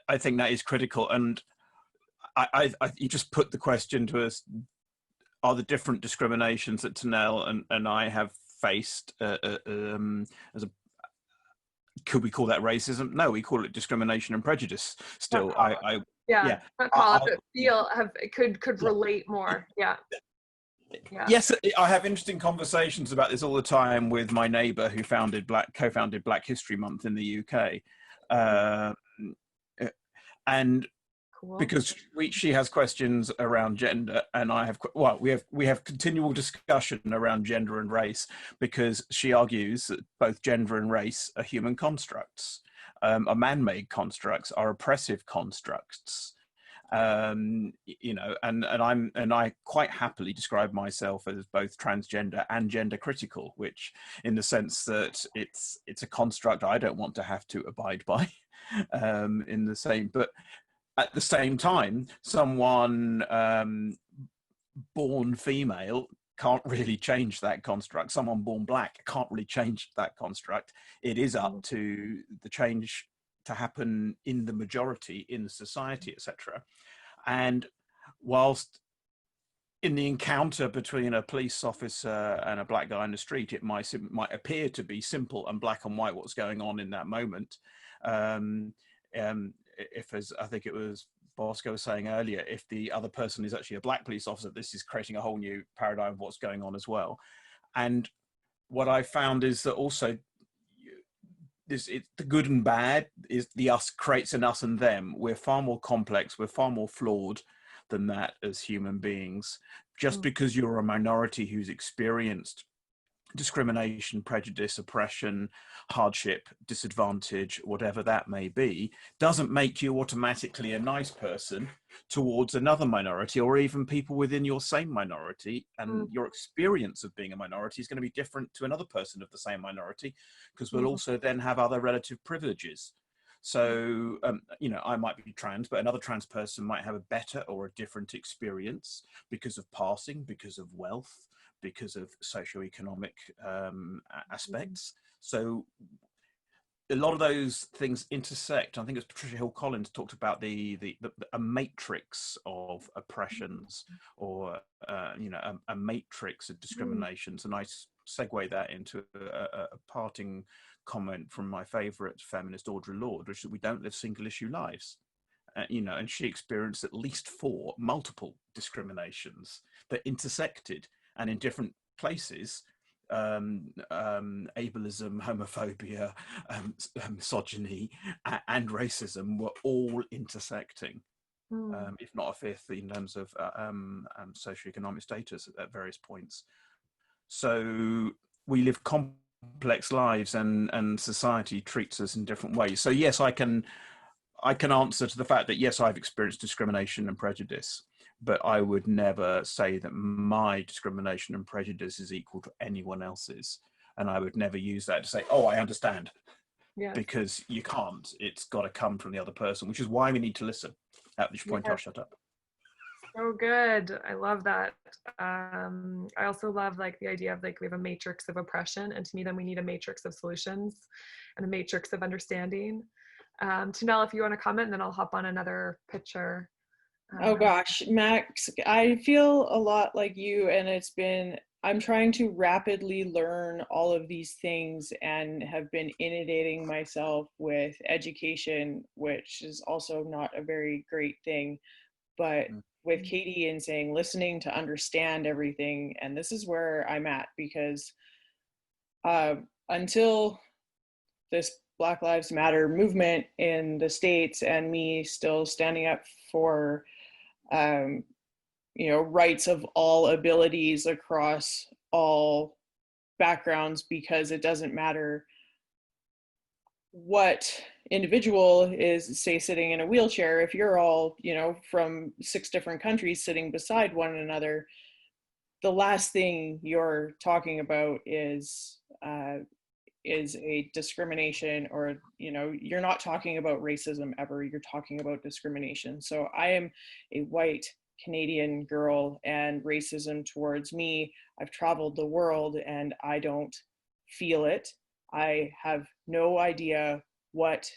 I think that is critical. And you just put the question to us: are the different discriminations that Tanelle and I have faced as a, could we call that racism? No, we call it discrimination and prejudice. Still, Not call it, but feel could relate more. Yeah. Yes, I have interesting conversations about this all the time with my neighbour who co-founded Black History Month in the UK, and cool. Because she has questions around gender, and I have, well, we have continual discussion around gender and race, because she argues that both gender and race are human constructs, are man-made constructs, are oppressive constructs. You know, and I quite happily describe myself as both transgender and gender critical, which, in the sense that it's a construct I don't want to have to abide by, in the same, but at the same time, someone born female can't really change that construct. Someone born Black can't really change that construct. It is up to the change to happen in the majority, in the society, etc. And whilst in the encounter between a police officer and a Black guy in the street, it might appear to be simple and black and white what's going on in that moment. If, as I think it was Bosco was saying earlier, if the other person is actually a Black police officer, this is creating a whole new paradigm of what's going on as well. And what I found is that also the good and bad is the us creates an us and them. We're far more complex, we're far more flawed than that as human beings. Just because you're a minority who's experienced discrimination, prejudice, oppression, hardship, disadvantage, whatever that may be, doesn't make you automatically a nice person towards another minority, or even people within your same minority. And your experience of being a minority is going to be different to another person of the same minority, because we'll also then have other relative privileges. So, you know, I might be trans, but another trans person might have a better or a different experience because of passing, because of wealth, because of socioeconomic aspects. So a lot of those things intersect. I think it's Patricia Hill Collins talked about a matrix of oppressions, or you know, a matrix of discriminations, and I segue that into a parting comment from my favorite feminist, Audre Lorde, which is that we don't live single issue lives. You know, and she experienced at least 4 multiple discriminations that intersected, and in different places. Ableism, homophobia, misogyny, and racism were all intersecting, if not a fifth, in terms of socioeconomic status at various points. So we live complex lives, and society treats us in different ways. So yes, I can answer to the fact that yes, I've experienced discrimination and prejudice, but I would never say that my discrimination and prejudice is equal to anyone else's. And I would never use that to say, oh, I understand. Yeah. Because you can't. It's got to come from the other person, which is why we need to listen. At which point, I'll shut up. So good. I love that. I also love like the idea of like we have a matrix of oppression, and to me then we need a matrix of solutions and a matrix of understanding. Tanelle, if you want to comment, and then I'll hop on another picture. Oh gosh, Max, I feel a lot like you, and I'm trying to rapidly learn all of these things and have been inundating myself with education, which is also not a very great thing. But with Katy and saying, listening to understand everything. And this is where I'm at, because until this Black Lives Matter movement in the States, and me still standing up for, rights of all abilities across all backgrounds, because it doesn't matter what individual is, say, sitting in a wheelchair, if you're all, from 6 different countries sitting beside one another, the last thing you're talking about is a discrimination, or, you're not talking about racism ever, you're talking about discrimination. So I am a white Canadian girl, and racism towards me, I've traveled the world and I don't feel it. I have no idea what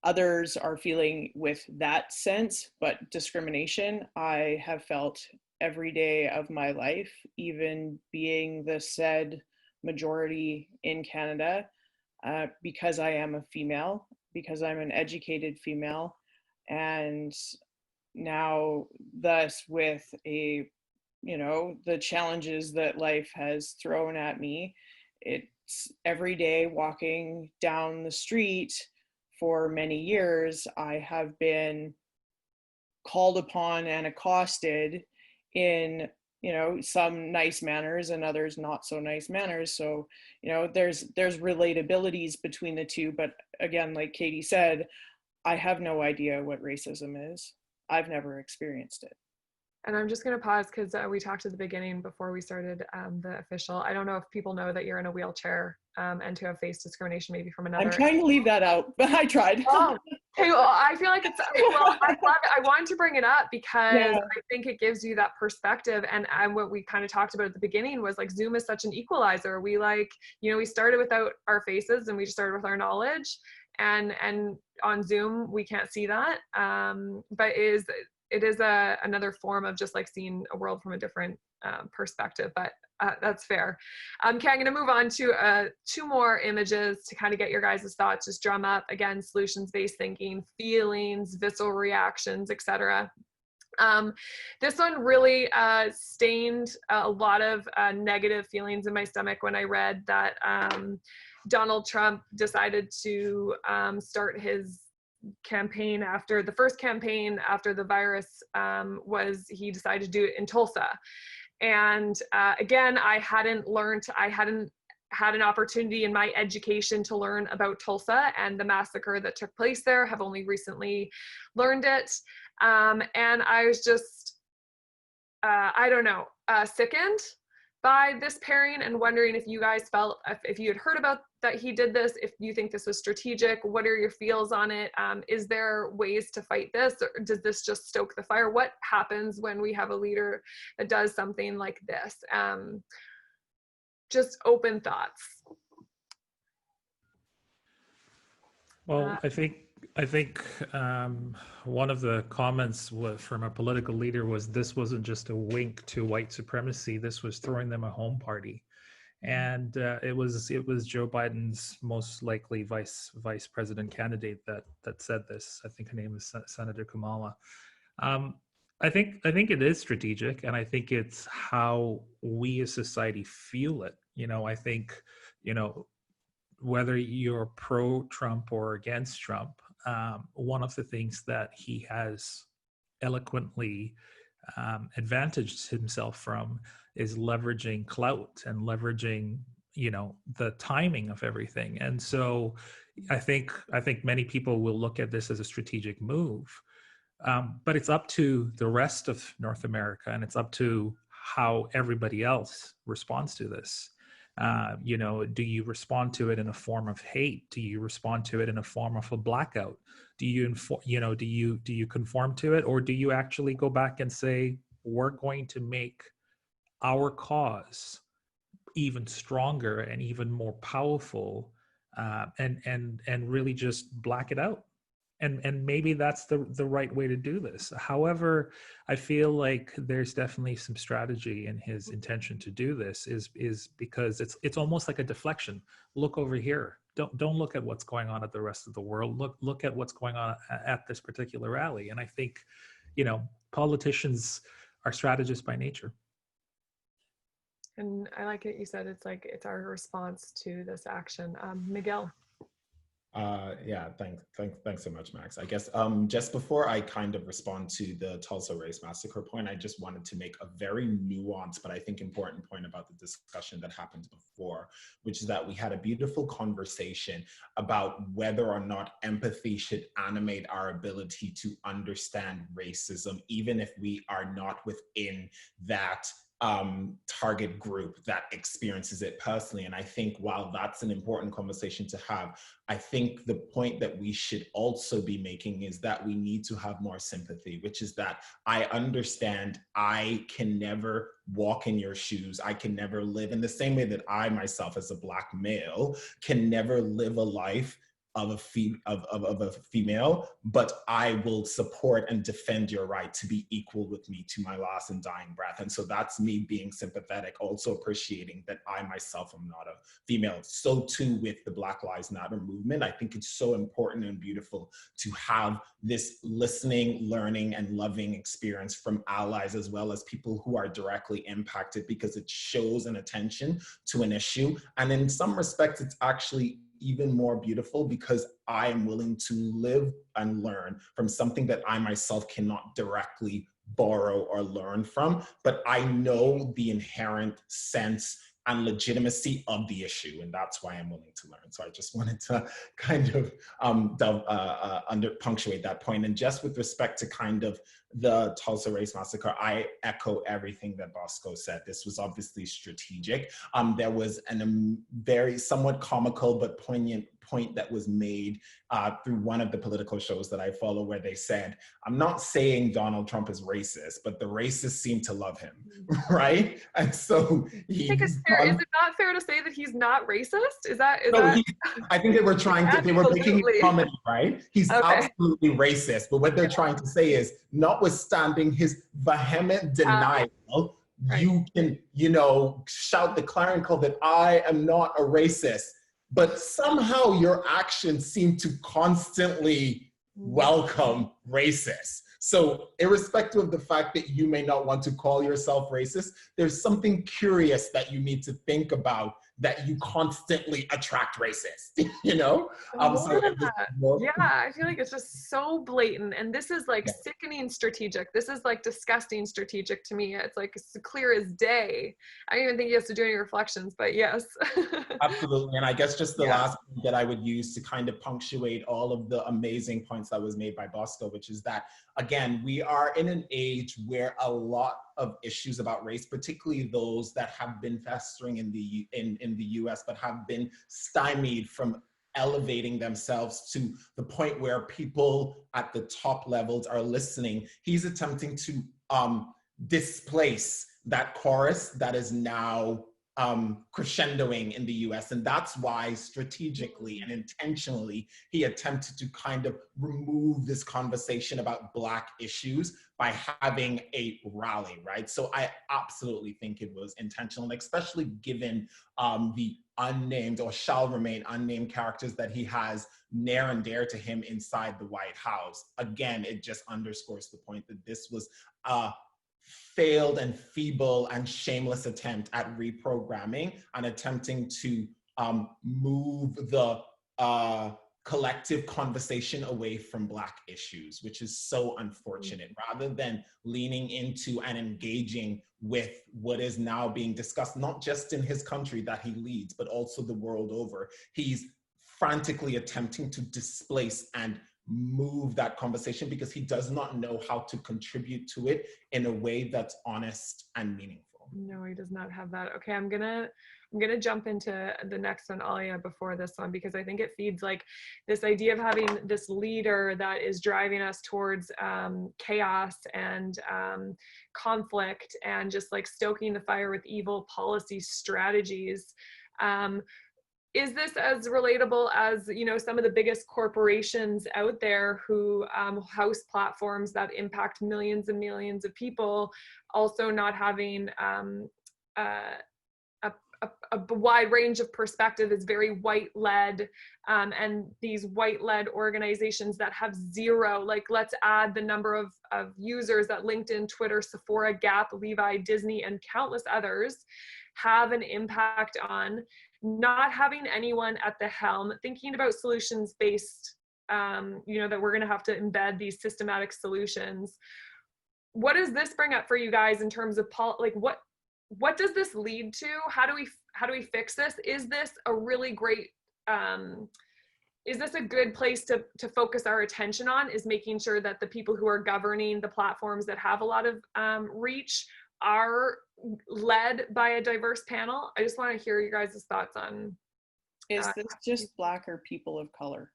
others are feeling with that sense, but discrimination I have felt every day of my life, even being the said majority in Canada, because I am a female, because I'm an educated female, and now thus with the challenges that life has thrown at me, it's every day walking down the street. For many years, I have been called upon and accosted in, some nice manners and others not so nice manners. So, there's relatabilities between the two. But again, like Katy said, I have no idea what racism is. I've never experienced it. And I'm just going to pause because we talked at the beginning before we started the official. I don't know if people know that you're in a wheelchair and to have faced discrimination maybe from another. I'm trying to leave that out, but I tried. Oh, okay. Well, I feel like well, I love it. I wanted to bring it up because I think it gives you that perspective. And what we kind of talked about at the beginning was like Zoom is such an equalizer. We we started without our faces and we just started with our knowledge. And on Zoom, we can't see that. But it is another form of just like seeing a world from a different perspective, but that's fair. Okay, I'm gonna move on to 2 more images to kind of get your guys' thoughts, just drum up, again, solutions-based thinking, feelings, visceral reactions, etc. This one really stained a lot of negative feelings in my stomach when I read that Donald Trump decided to start his campaign after the first campaign after the virus he decided to do it in Tulsa. And again, I hadn't had an opportunity in my education to learn about Tulsa and the massacre that took place there, have only recently learned it. And I was just, sickened by this pairing and wondering if you guys felt, if you had heard about that he did this, if you think this was strategic, what are your feels on it? Is there ways to fight this, or does this just stoke the fire? What happens when we have a leader that does something like this? Just open thoughts. Well, I think one of the comments from a political leader was this wasn't just a wink to white supremacy. This was throwing them a home party, and it was Joe Biden's most likely vice president candidate that said this. I think her name is Senator Kamala. I think it is strategic, and I think it's how we as society feel it. I think whether you're pro-Trump or against Trump, one of the things that he has eloquently advantaged himself from is leveraging clout and leveraging, the timing of everything. And so I think many people will look at this as a strategic move, but it's up to the rest of North America, and it's up to how everybody else responds to this. Do you respond to it in a form of hate? Do you respond to it in a form of a blackout? Do you conform to it, or do you actually go back and say, we're going to make our cause even stronger and even more powerful, and really just black it out? And maybe that's the right way to do this. However, I feel like there's definitely some strategy in his intention to do this is because it's almost like a deflection. Look over here. Don't look at what's going on at the rest of the world. Look at what's going on at this particular rally. And I think, politicians are strategists by nature. And I like it. You said it's like it's our response to this action. Miguel. Yeah, thanks so much, Max. I guess just before I kind of respond to the Tulsa Race Massacre point, I just wanted to make a very nuanced, but I think important point about the discussion that happened before, which is that we had a beautiful conversation about whether or not empathy should animate our ability to understand racism, even if we are not within that target group that experiences it personally. And I think while that's an important conversation to have, I think the point that we should also be making is that we need to have more sympathy, which is that I understand I can never walk in your shoes. I can never live in the same way that I myself as a Black male can never live a life of a female, but I will support and defend your right to be equal with me to my last and dying breath. And so that's me being sympathetic, also appreciating that I myself am not a female. So too with the Black Lives Matter movement. I think it's so important and beautiful to have this listening, learning, and loving experience from allies, as well as people who are directly impacted, because it shows an attention to an issue. And in some respects, it's actually even more beautiful because I am willing to live and learn from something that I myself cannot directly borrow or learn from, but I know the inherent sense and legitimacy of the issue, and that's why I'm willing to learn. So I just wanted to kind of punctuate that point. And just with respect to kind of the Tulsa Race Massacre, I echo everything that Bosco said. This was obviously strategic. There was a very somewhat comical but poignant point that was made through one of the political shows that I follow, where they said, I'm not saying Donald Trump is racist, but the racists seem to love him, right? And so is it not fair to say that he's not racist? I think they were trying to, they were making it comedy, right? He's absolutely racist, but what they're trying to say is, notwithstanding his vehement denial, you can, shout the clarion call that I am not a racist, but somehow your actions seem to constantly welcome racists. So irrespective of the fact that you may not want to call yourself racist, there's something curious that you need to think about, that you constantly attract racists, Yeah, I feel like it's just so blatant. And this is like sickening strategic. This is like disgusting strategic to me. It's like it's clear as day. I don't even think he has to do any reflections, but yes. Absolutely. And I guess just the last point that I would use to kind of punctuate all of the amazing points that was made by Bosco, which is that, again, we are in an age where a lot of issues about race, particularly those that have been festering in the US, but have been stymied from elevating themselves to the point where people at the top levels are listening. He's attempting to displace that chorus that is now crescendoing in the US. And that's why strategically and intentionally, he attempted to kind of remove this conversation about Black issues by having a rally, right? So I absolutely think it was intentional, especially given the unnamed or shall remain unnamed characters that he has near and dear to him inside the White House. Again, it just underscores the point that this was failed and feeble and shameless attempt at reprogramming and attempting to move the collective conversation away from Black issues, which is so unfortunate, rather than leaning into and engaging with what is now being discussed, not just in his country that he leads, but also the world over. He's frantically attempting to displace and move that conversation because he does not know how to contribute to it in a way that's honest and meaningful. No, he does not have that. Okay, I'm gonna jump into the next one, Alia, before this one, because I think it feeds like this idea of having this leader that is driving us towards chaos and conflict and just like stoking the fire with evil policy strategies. Is this as relatable as, some of the biggest corporations out there who house platforms that impact millions and millions of people, also not having a a wide range of perspective is very white-led, and these white-led organizations that have zero, like let's add the number of users that LinkedIn, Twitter, Sephora, Gap, Levi, Disney, and countless others have an impact on. Not having anyone at the helm thinking about solutions based, you know, that we're going to have to embed these systematic solutions. What does this bring up for you guys in terms of like what does this lead to? How do we fix this? Is this a really great, is this a good place to focus our attention on, is making sure that the people who are governing the platforms that have a lot of reach are led by a diverse panel? I just want to hear you guys' thoughts on. Is this just Black or people of color?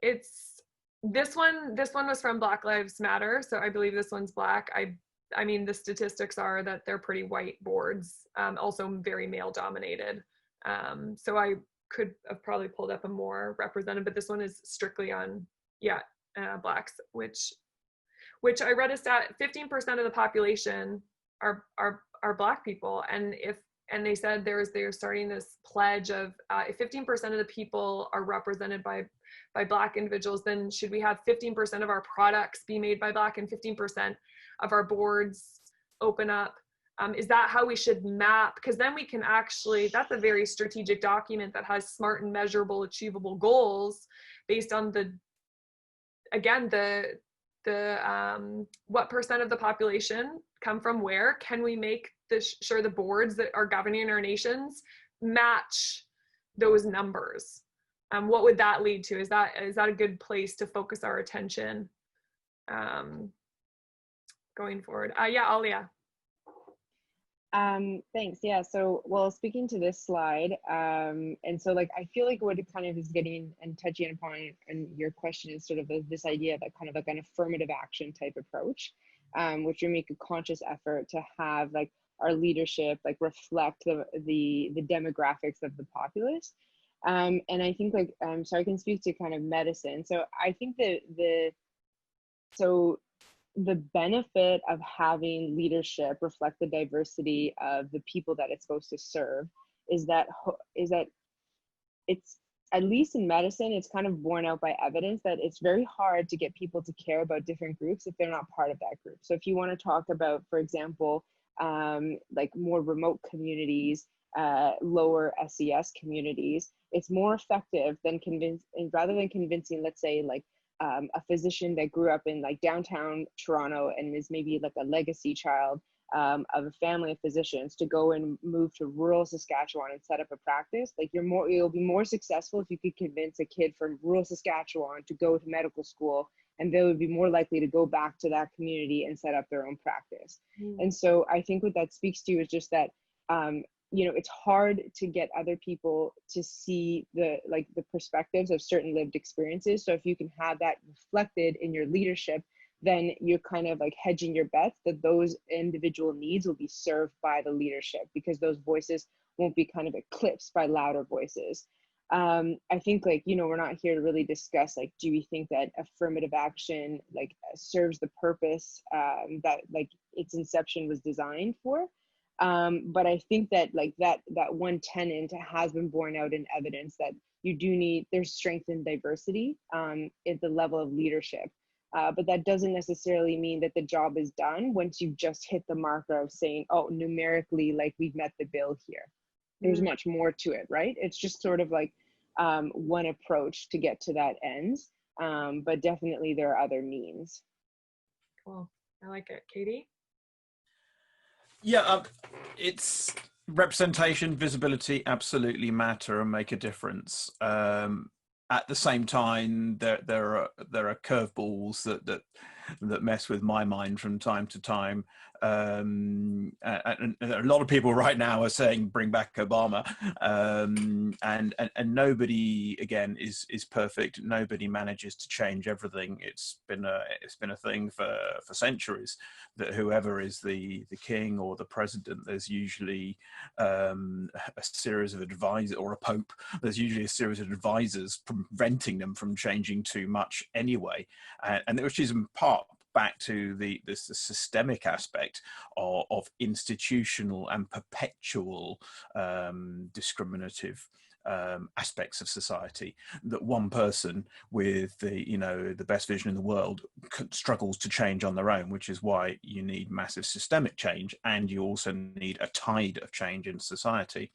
It's this one was from Black Lives Matter, so I believe this one's Black. I mean, the statistics are that they're pretty white boards, also very male dominated. So I could have probably pulled up a more representative, but this one is strictly on, Blacks, which I read a stat, 15% of the population are Black people. And they said they're starting this pledge of if 15% of the people are represented by Black individuals, then should we have 15% of our products be made by Black and 15% of our boards open up? Is that how we should map? Because then we can actually, that's a very strategic document that has smart and measurable, achievable goals based on the what percent of the population come from where. Can we make sure the boards that are governing our nations match those numbers? What would that lead to? Is that a good place to focus our attention going forward? Alia. Thanks. Yeah. So, well, speaking to this slide, and so like, I feel like what it kind of is getting and touching upon and your question is sort of this idea that kind of like an affirmative action type approach, which we make a conscious effort to have like our leadership like reflect the demographics of the populace. And I think like, so I can speak to kind of medicine. So I think that the benefit of having leadership reflect the diversity of the people that it's supposed to serve is that it's, at least in medicine, it's kind of borne out by evidence that it's very hard to get people to care about different groups if they're not part of that group. So if you want to talk about, for example, like more remote communities, lower SES communities, it's more effective than rather than convincing, let's say, like a physician that grew up in like downtown Toronto and is maybe like a legacy child of a family of physicians to go and move to rural Saskatchewan and set up a practice. Like you'll be more successful if you could convince a kid from rural Saskatchewan to go to medical school, and they would be more likely to go back to that community and set up their own practice. And so I think what that speaks to is just that, you know, it's hard to get other people to see the perspectives of certain lived experiences. So if you can have that reflected in your leadership, then you're kind of like hedging your bets that those individual needs will be served by the leadership, because those voices won't be kind of eclipsed by louder voices. I think like, you know, we're not here to really discuss like, do we think that affirmative action like serves the purpose that like its inception was designed for? But I think that like that one tenet has been borne out in evidence that you do need, there's strength in diversity at the level of leadership. But that doesn't necessarily mean that the job is done once you've just hit the marker of saying, oh, numerically, like we've met the bill here. There's much more to it, right? It's just sort of like one approach to get to that end. But definitely there are other means. Cool. I like it. Katy? Yeah, it's representation, visibility absolutely matter and make a difference. At the same time, there are curveballs that mess with my mind from time to time. And a lot of people right now are saying bring back Obama, and nobody again is perfect. Nobody manages to change everything. It's been a thing for centuries that whoever is the king or the president, there's usually a series of advisors, or a pope. There's usually a series of advisors preventing them from changing too much anyway, and which is in part back to the systemic aspect of institutional and perpetual discriminative aspects of society, that one person with the best vision in the world struggles to change on their own, which is why you need massive systemic change, and you also need a tide of change in society.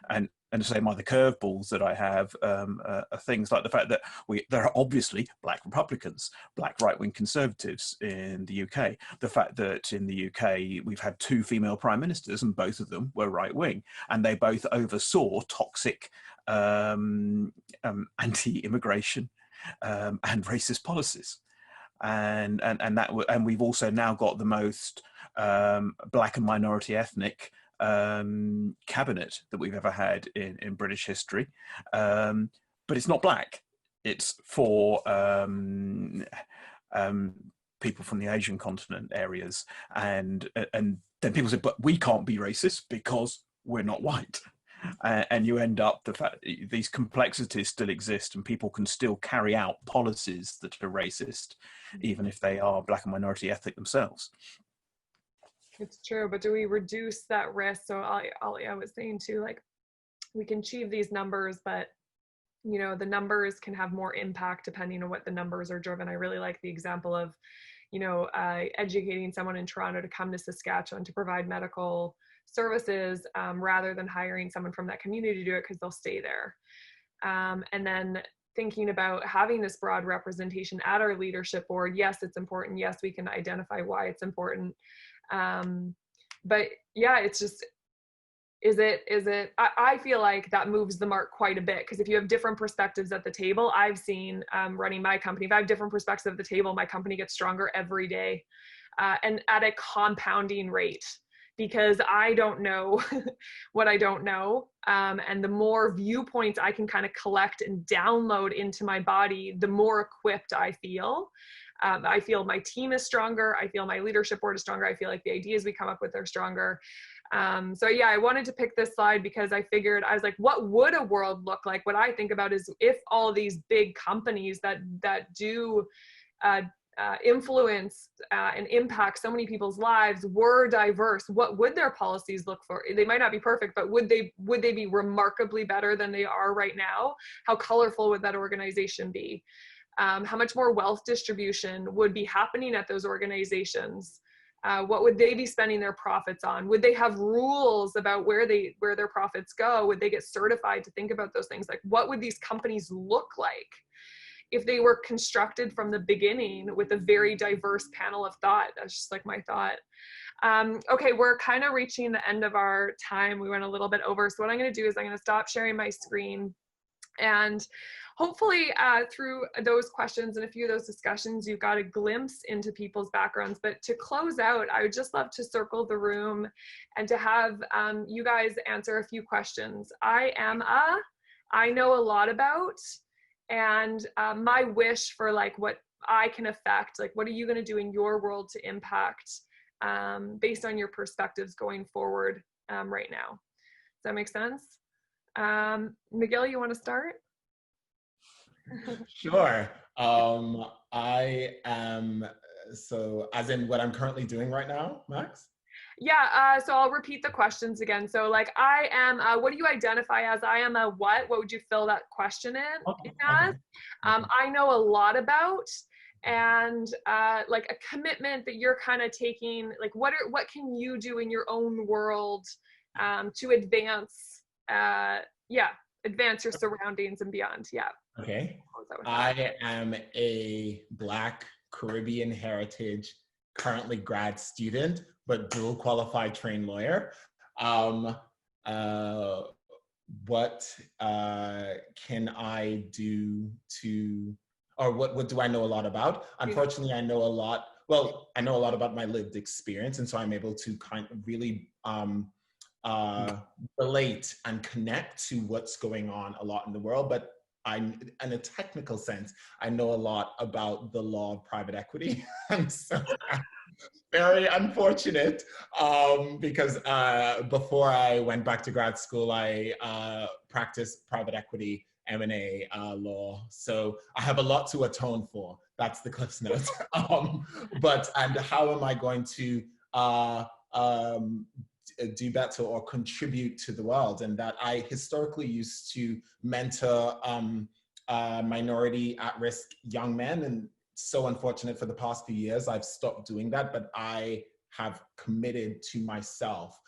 And to say the curveballs that I have are things like the fact that there are obviously black Republicans, black right-wing conservatives in the UK. The fact that in the UK we've had 2 female prime ministers and both of them were right-wing, and they both oversaw toxic anti-immigration and racist policies. And we've also now got the most black and minority ethnic cabinet that we've ever had in British history, but it's not black. It's for people from the Asian continent areas, and then people say, but we can't be racist because we're not white. And you end up the fact these complexities still exist, and people can still carry out policies that are racist, even if they are black and minority ethnic themselves. It's true, but do we reduce that risk? So Alia was saying too, like, we can achieve these numbers, but the numbers can have more impact depending on what the numbers are driven. I really like the example of, educating someone in Toronto to come to Saskatchewan to provide medical services rather than hiring someone from that community to do it because they'll stay there. And then thinking about having this broad representation at our leadership board. Yes, it's important. Yes, we can identify why it's important. But yeah, it's just, I feel like that moves the mark quite a bit, because if you have different perspectives at the table, I've seen running my company, if I have different perspectives at the table, my company gets stronger every day and at a compounding rate, because I don't know what I don't know. And the more viewpoints I can kind of collect and download into my body, the more equipped I feel. I feel my team is stronger. I feel my leadership board is stronger. I feel like the ideas we come up with are stronger. So yeah, I wanted to pick this slide because I figured, I was like, what would a world look like? What I think about is if all these big companies that do influence and impact so many people's lives were diverse, what would their policies look for? They might not be perfect, but would they be remarkably better than they are right now? How colorful would that organization be? How much more wealth distribution would be happening at those organizations? What would they be spending their profits on? Would they have rules about where their profits go? Would they get certified to think about those things? Like, what would these companies look like if they were constructed from the beginning with a very diverse panel of thought? That's just like my thought. Okay, we're kind of reaching the end of our time. We went a little bit over. So what I'm going to do is I'm going to stop sharing my screen. And hopefully through those questions and a few of those discussions, you've got a glimpse into people's backgrounds. But to close out, I would just love to circle the room and to have you guys answer a few questions. I know a lot about, and my wish for like what I can affect, like what are you going to do in your world to impact based on your perspectives going forward right now. Does that make sense? Miguel, you want to start? Sure. I am, so as in what I'm currently doing right now, Max? Yeah, so I'll repeat the questions again. So like, I am, what do you identify as? I am a what? What would you fill that question in as? I know a lot about, and like a commitment that you're kind of taking, like what can you do in your own world to advance, advance your surroundings and beyond. Yeah. Okay. I am a Black Caribbean heritage, currently grad student, but dual qualified trained lawyer. What can I do to, or what do I know a lot about? Unfortunately, I know a lot about my lived experience, and so I'm able to kind of really relate and connect to what's going on a lot in the world. But in a technical sense, I know a lot about the law of private equity. So very unfortunate because before I went back to grad school, I practiced private equity M&A law. So I have a lot to atone for. That's the Cliff's Notes. And how am I going to do better or contribute to the world? And that I historically used to mentor minority at-risk young men, and so unfortunate for the past few years I've stopped doing that, but I have committed to myself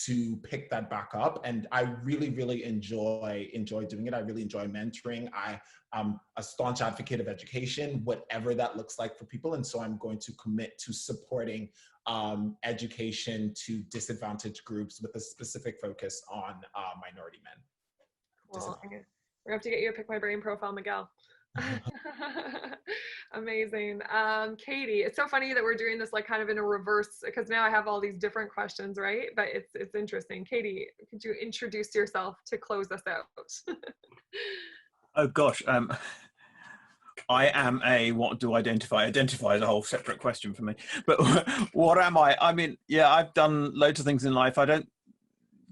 to pick that back up, and I really enjoy doing it. I really enjoy mentoring. I am a staunch advocate of education, whatever that looks like for people, and so I'm going to commit to supporting education to disadvantaged groups with a specific focus on minority men. Well, we're gonna have to get you a Pick My Brain profile, Miguel. Amazing. Katy, it's so funny that we're doing this like kind of in a reverse, because now I have all these different questions, right? But it's interesting. Katy, could you introduce yourself to close us out? Oh gosh, I am a, what do identify? Identify is a whole separate question for me. But what am I? I mean, yeah, I've done loads of things in life. I don't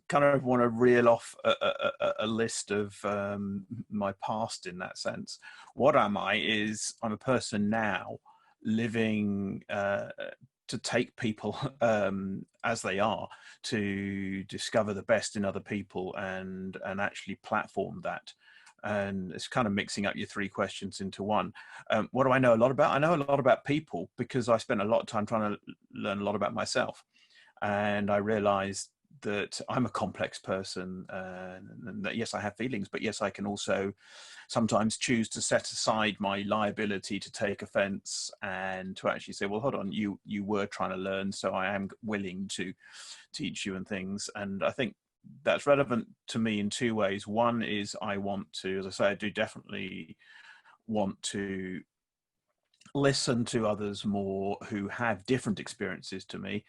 kind of want to reel off a list of my past in that sense. What am I is I'm a person now living to take people as they are, to discover the best in other people and actually platform that. And it's kind of mixing up your three questions into one. What do I know a lot about? I know a lot about people because I spent a lot of time trying to learn a lot about myself. And I realized that I'm a complex person, and that yes, I have feelings, but yes, I can also sometimes choose to set aside my liability to take offense and to actually say, well, hold on, you were trying to learn, so I am willing to teach you and things. And I think that's relevant to me in two ways. One is I want to, as I say, I do definitely want to listen to others more who have different experiences to me,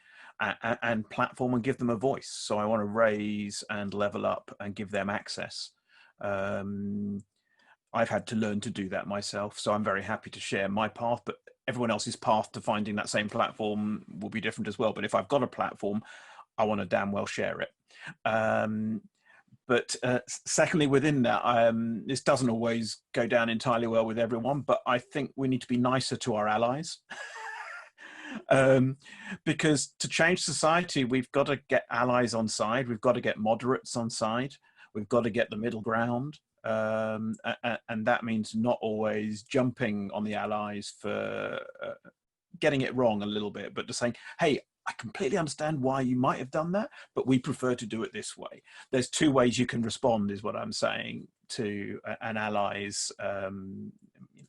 and platform and give them a voice. So I want to raise and level up and give them access. I've had to learn to do that myself, so I'm very happy to share my path, but everyone else's path to finding that same platform will be different as well. But if I've got a platform, I want to damn well share it. But secondly, within that, this doesn't always go down entirely well with everyone, but I think we need to be nicer to our allies. Because to change society, we've got to get allies on side, we've got to get moderates on side, we've got to get the middle ground. And that means not always jumping on the allies for getting it wrong a little bit, but just saying, hey, I completely understand why you might have done that, but we prefer to do it this way. There's two ways you can respond, is what I'm saying, to an ally's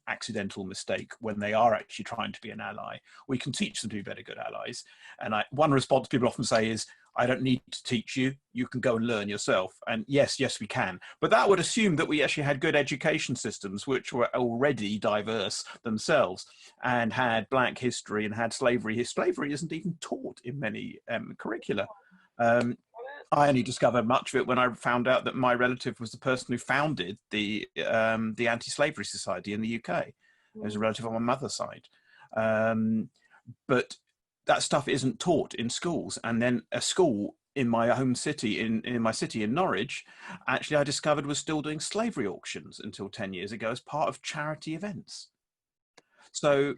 accidental mistake when they are actually trying to be an ally. We can teach them to be better good allies. And one response people often say is, I don't need to teach you, you can go and learn yourself. And yes, we can. But that would assume that we actually had good education systems which were already diverse themselves and had Black history and had slavery. Slavery isn't even taught in many curricula. I only discovered much of it when I found out that my relative was the person who founded the Anti-Slavery Society in the UK. It was a relative on my mother's side. But that stuff isn't taught in schools. And then a school in my home city, in my city in Norwich, actually I discovered was still doing slavery auctions until 10 years ago as part of charity events. So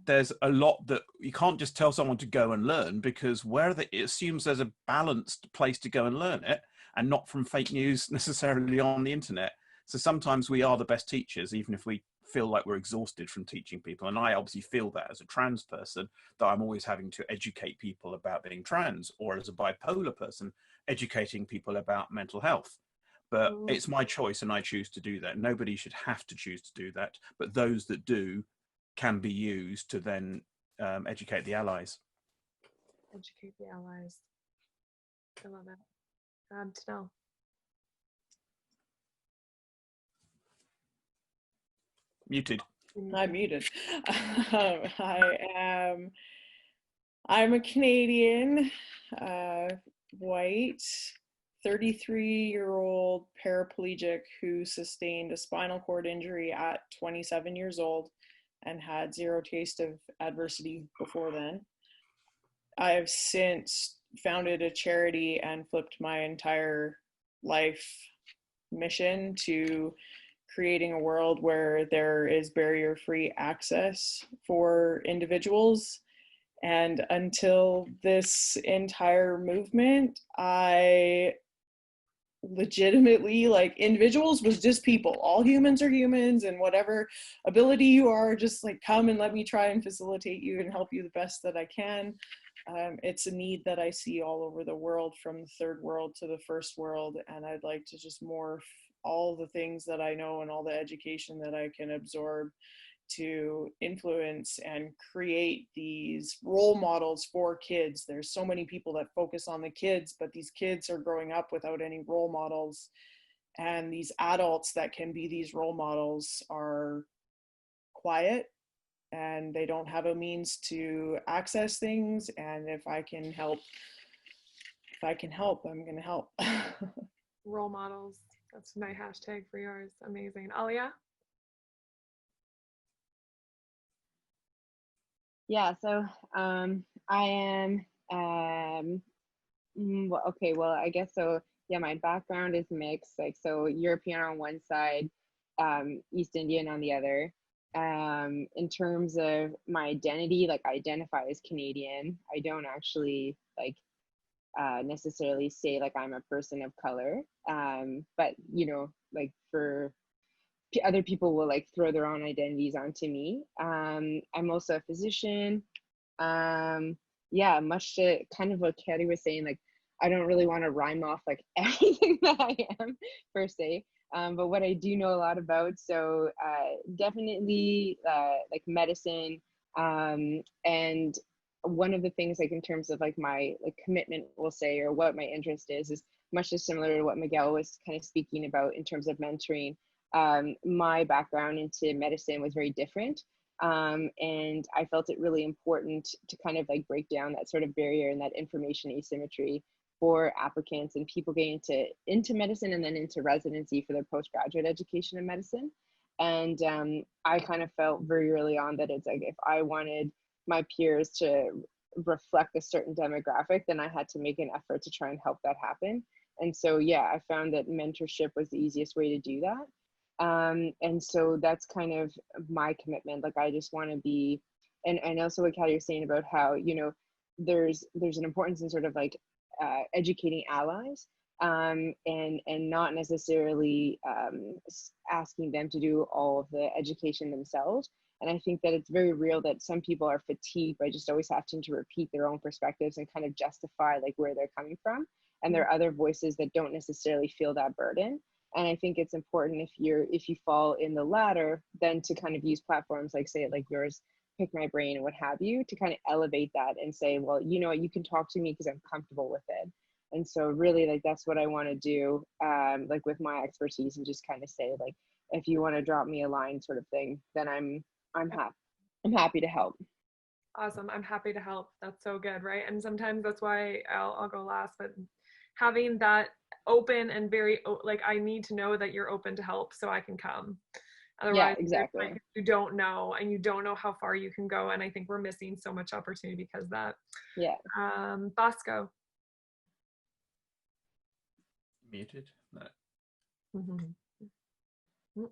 there's a lot that you can't just tell someone to go and learn, because it assumes there's a balanced place to go and learn it, and not from fake news necessarily on the internet. So sometimes we are the best teachers, even if we feel like we're exhausted from teaching people. And I obviously feel that as a trans person, that I'm always having to educate people about being trans, or as a bipolar person, educating people about mental health. But it's my choice and I choose to do that. Nobody should have to choose to do that, but those that do can be used to then educate the allies. Educate the allies. I love it. Tanelle. Muted. I'm muted. I'm a Canadian, white, 33-year-old paraplegic who sustained a spinal cord injury at 27 years old and had zero taste of adversity before then. I have since founded a charity and flipped my entire life mission to creating a world where there is barrier-free access for individuals. And until this entire movement, I legitimately, like, individuals was just people. All humans are humans, and whatever ability you are, just like come and let me try and facilitate you and help you the best that I can. It's a need that I see all over the world, from the third world to the first world, and I'd like to just morph all the things that I know and all the education that I can absorb to influence and create these role models for kids. There's so many people that focus on the kids, but these kids are growing up without any role models, and these adults that can be these role models are quiet and they don't have a means to access things. And if I can help, I'm gonna help. Role models. That's my hashtag for yours. Amazing. Alia? Yeah, so I am well, I guess so. Yeah, my background is mixed, like, so European on one side, East Indian on the other. In terms of my identity, like, I identify as Canadian. I don't actually like necessarily say like I'm a person of color, but you know, like, for other people will like throw their own identities onto me. I'm also a physician. Yeah, much to kind of what Katy was saying, like, I don't really want to rhyme off like everything that I am per se, but what I do know a lot about, so definitely like medicine, and one of the things, like, in terms of like my like commitment, we'll say, or what my interest is much as similar to what Miguel was kind of speaking about in terms of mentoring. My background into medicine was very different. And I felt it really important to kind of like break down that sort of barrier and that information asymmetry for applicants and people getting into medicine and then into residency for their postgraduate education in medicine. And I kind of felt very early on that it's like, if I wanted my peers to reflect a certain demographic, then I had to make an effort to try and help that happen. And so, yeah, I found that mentorship was the easiest way to do that. And so that's kind of my commitment. Like, I just want to be, and also what Katy was saying about how, you know, there's an importance in sort of like educating allies, and not necessarily asking them to do all of the education themselves. And I think that it's very real that some people are fatigued by just always having to repeat their own perspectives and kind of justify like where they're coming from. And there are other voices that don't necessarily feel that burden. And I think it's important, if you fall in the latter, then to kind of use platforms like, say, like yours, Pick My Brain and what have you, to kind of elevate that and say, well, you know what, you can talk to me because I'm comfortable with it. And so really, like, that's what I want to do, like with my expertise, and just kind of say, like, if you want to drop me a line sort of thing, then I'm happy to help. Awesome. I'm happy to help. That's so good, right? And sometimes that's why I'll go last, but having that open and very, like, I need to know that you're open to help so I can come. Otherwise, yeah, exactly. like, you don't know, and you don't know how far you can go. And I think we're missing so much opportunity because of that. Yeah. Bosco. Muted? No. Mm-hmm.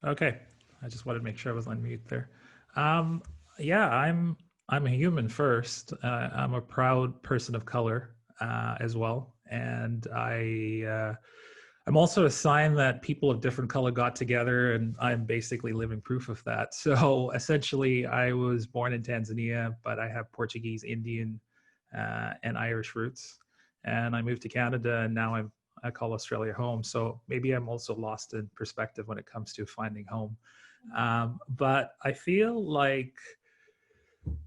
Okay, I just wanted to make sure I was on mute there. Yeah, I'm a human first. I'm a proud person of color as well, and I'm also a sign that people of different color got together, and I'm basically living proof of that. So essentially, I was born in Tanzania, but I have Portuguese, Indian, and Irish roots, and I moved to Canada, and now I call Australia home. So maybe I'm also lost in perspective when it comes to finding home. But I feel like,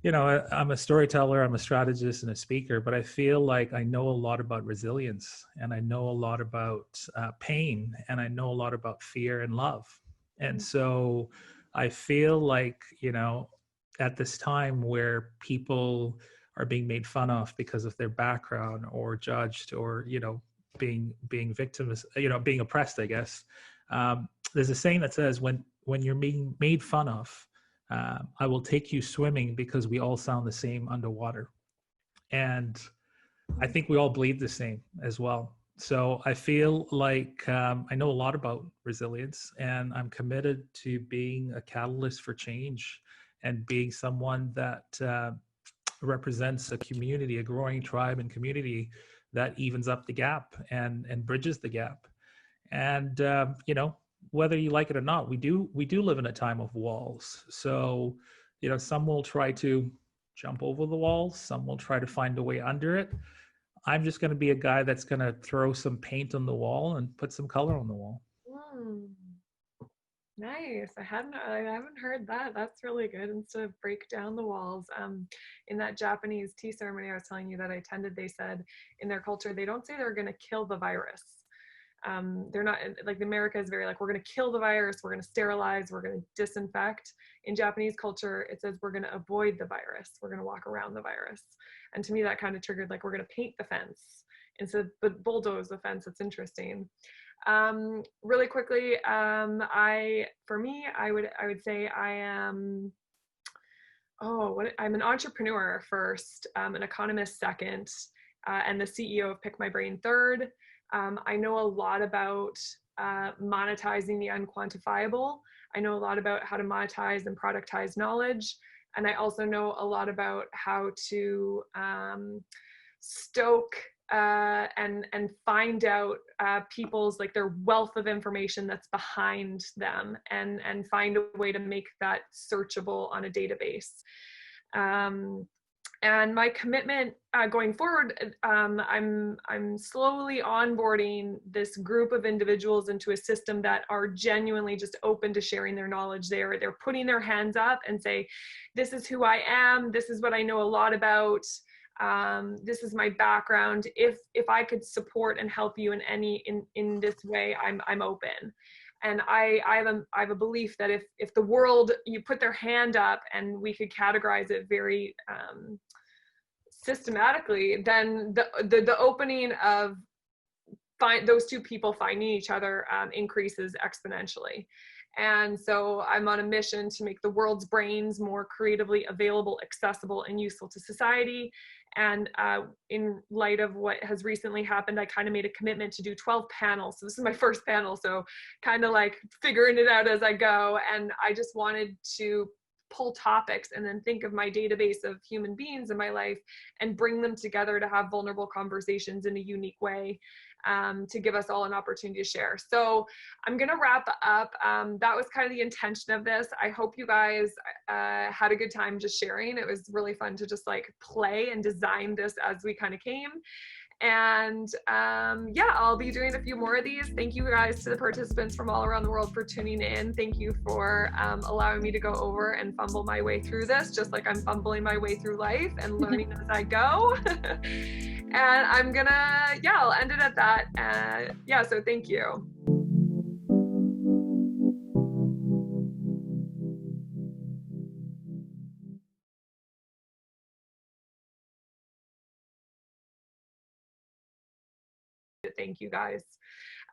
you know, I'm a storyteller, I'm a strategist and a speaker, but I feel like I know a lot about resilience, and I know a lot about pain, and I know a lot about fear and love. And so I feel like, you know, at this time where people are being made fun of because of their background, or judged, or, you know, being victims, you know, being oppressed, I guess. There's a saying that says, when you're being made fun of, I will take you swimming because we all sound the same underwater. And I think we all bleed the same as well. So I feel like I know a lot about resilience, and I'm committed to being a catalyst for change and being someone that represents a community, a growing tribe and community that evens up the gap and bridges the gap. And you know, whether you like it or not, we do live in a time of walls. So you know, some will try to jump over the walls, some will try to find a way under it. I'm just going to be a guy that's going to throw some paint on the wall and put some color on the wall. Mm, nice. I haven't heard that. That's really good. Instead of break down the walls. In that Japanese tea ceremony I was telling you that I attended, they said in their culture they don't say they're going to kill the virus. They're not like America is very like, we're going to kill the virus, we're going to sterilize, we're going to disinfect. In Japanese culture, it says we're going to avoid the virus, we're going to walk around the virus. And to me, that kind of triggered like, we're going to paint the fence instead of bulldoze the fence. It's interesting. Really quickly, for me, I would say I am, I'm an entrepreneur first, an economist second, and the CEO of Pick My Brain third. I know a lot about monetizing the unquantifiable. I know a lot about how to monetize and productize knowledge. And I also know a lot about how to stoke and find out people's, like, their wealth of information that's behind them, and find a way to make that searchable on a database. And my commitment going forward, I'm slowly onboarding this group of individuals into a system that are genuinely just open to sharing their knowledge. They're putting their hands up and say, this is who I am, this is what I know a lot about, this is my background. If I could support and help you in this way, I'm open. And I have a belief that if the world, you put their hand up and we could categorize it very systematically, then the opening of those two people finding each other increases exponentially. And so I'm on a mission to make the world's brains more creatively available, accessible, and useful to society. And in light of what has recently happened, I kind of made a commitment to do 12 panels. So this is my first panel, so kind of like figuring it out as I go. And I just wanted to pull topics and then think of my database of human beings in my life and bring them together to have vulnerable conversations in a unique way, to give us all an opportunity to share. So I'm going to wrap up. That was kind of the intention of this. I hope you guys had a good time just sharing. It was really fun to just like play and design this as we kind of came. And yeah, I'll be doing a few more of these. Thank you guys to the participants from all around the world for tuning in. Thank you for allowing me to go over and fumble my way through this, just like I'm fumbling my way through life and learning as I go. And I'm gonna, yeah, I'll end it at that. Yeah, so thank you. Thank you guys.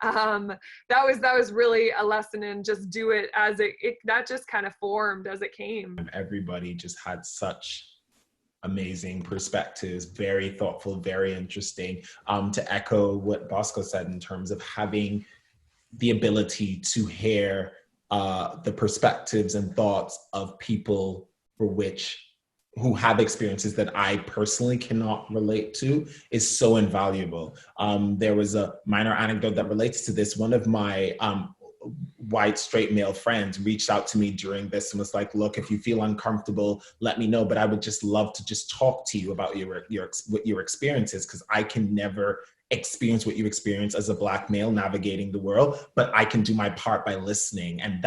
That was really a lesson in just do it as it that just kind of formed as it came. Everybody just had such amazing perspectives, very thoughtful, very interesting. To echo what Bosco said in terms of having the ability to hear the perspectives and thoughts of people who have experiences that I personally cannot relate to is so invaluable. There was a minor anecdote that relates to this. One of my white straight male friends reached out to me during this and was like, look, if you feel uncomfortable, let me know, but I would just love to just talk to you about your experiences, because I can never experience what you experience as a Black male navigating the world, but I can do my part by listening. And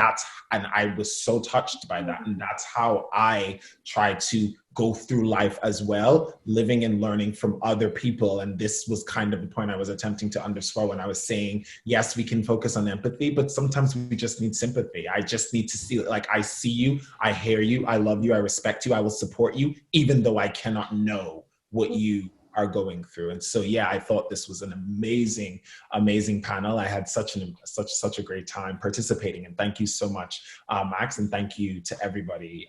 I was so touched by that. And that's how I try to go through life as well, living and learning from other people. And this was kind of the point I was attempting to underscore when I was saying, yes, we can focus on empathy, but sometimes we just need sympathy. I just need to see, like, I see you, I hear you, I love you, I respect you, I will support you, even though I cannot know what you are going through. And so, yeah, I thought this was an amazing, amazing panel. I had such a great time participating, and thank you so much, Max, and thank you to everybody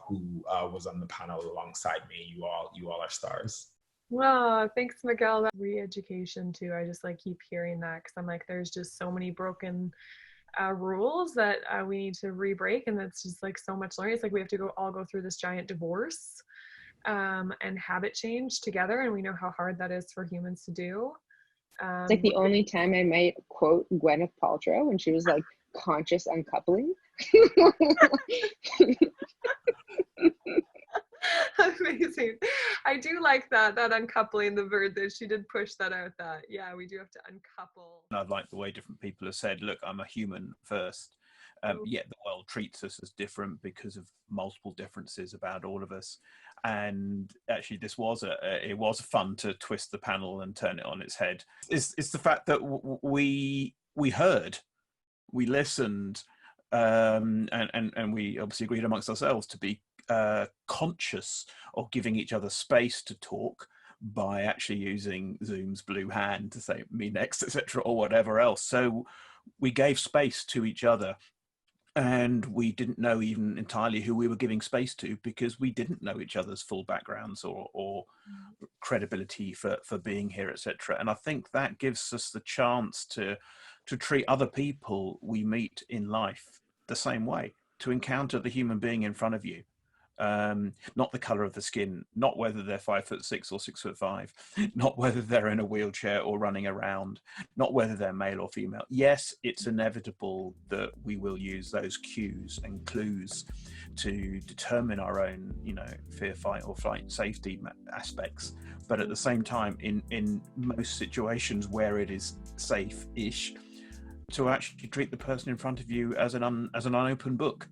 who was on the panel alongside me. You all are stars. Well, thanks, Miguel. That re-education too. I just like keep hearing that because I'm like, there's just so many broken rules that we need to re-break, and that's just like so much learning. It's like we have to all go through this giant divorce and habit change together, and we know how hard that is for humans to do. It's like the only time I might quote Gwyneth Paltrow when she was like conscious uncoupling. Amazing. I do like that uncoupling, the word that she did push that out, that yeah, we do have to uncouple. I like the way different people have said, look, I'm a human first. Yet the world treats us as different because of multiple differences about all of us. And actually, this was it was fun to twist the panel and turn it on its head. It's the fact that we heard, we listened, and we obviously agreed amongst ourselves to be conscious of giving each other space to talk by actually using Zoom's blue hand to say me next, etc., or whatever else. So we gave space to each other, and we didn't know even entirely who we were giving space to because we didn't know each other's full backgrounds or credibility for being here, etc. And I think that gives us the chance to treat other people we meet in life the same way, to encounter the human being in front of you. Not the color of the skin, not whether they're 5'6" or 6'5", not whether they're in a wheelchair or running around, not whether they're male or female. Yes, it's inevitable that we will use those cues and clues to determine our own, fear, fight or flight safety aspects. But at the same time, in most situations where it is safe-ish, to actually treat the person in front of you as an unopened book.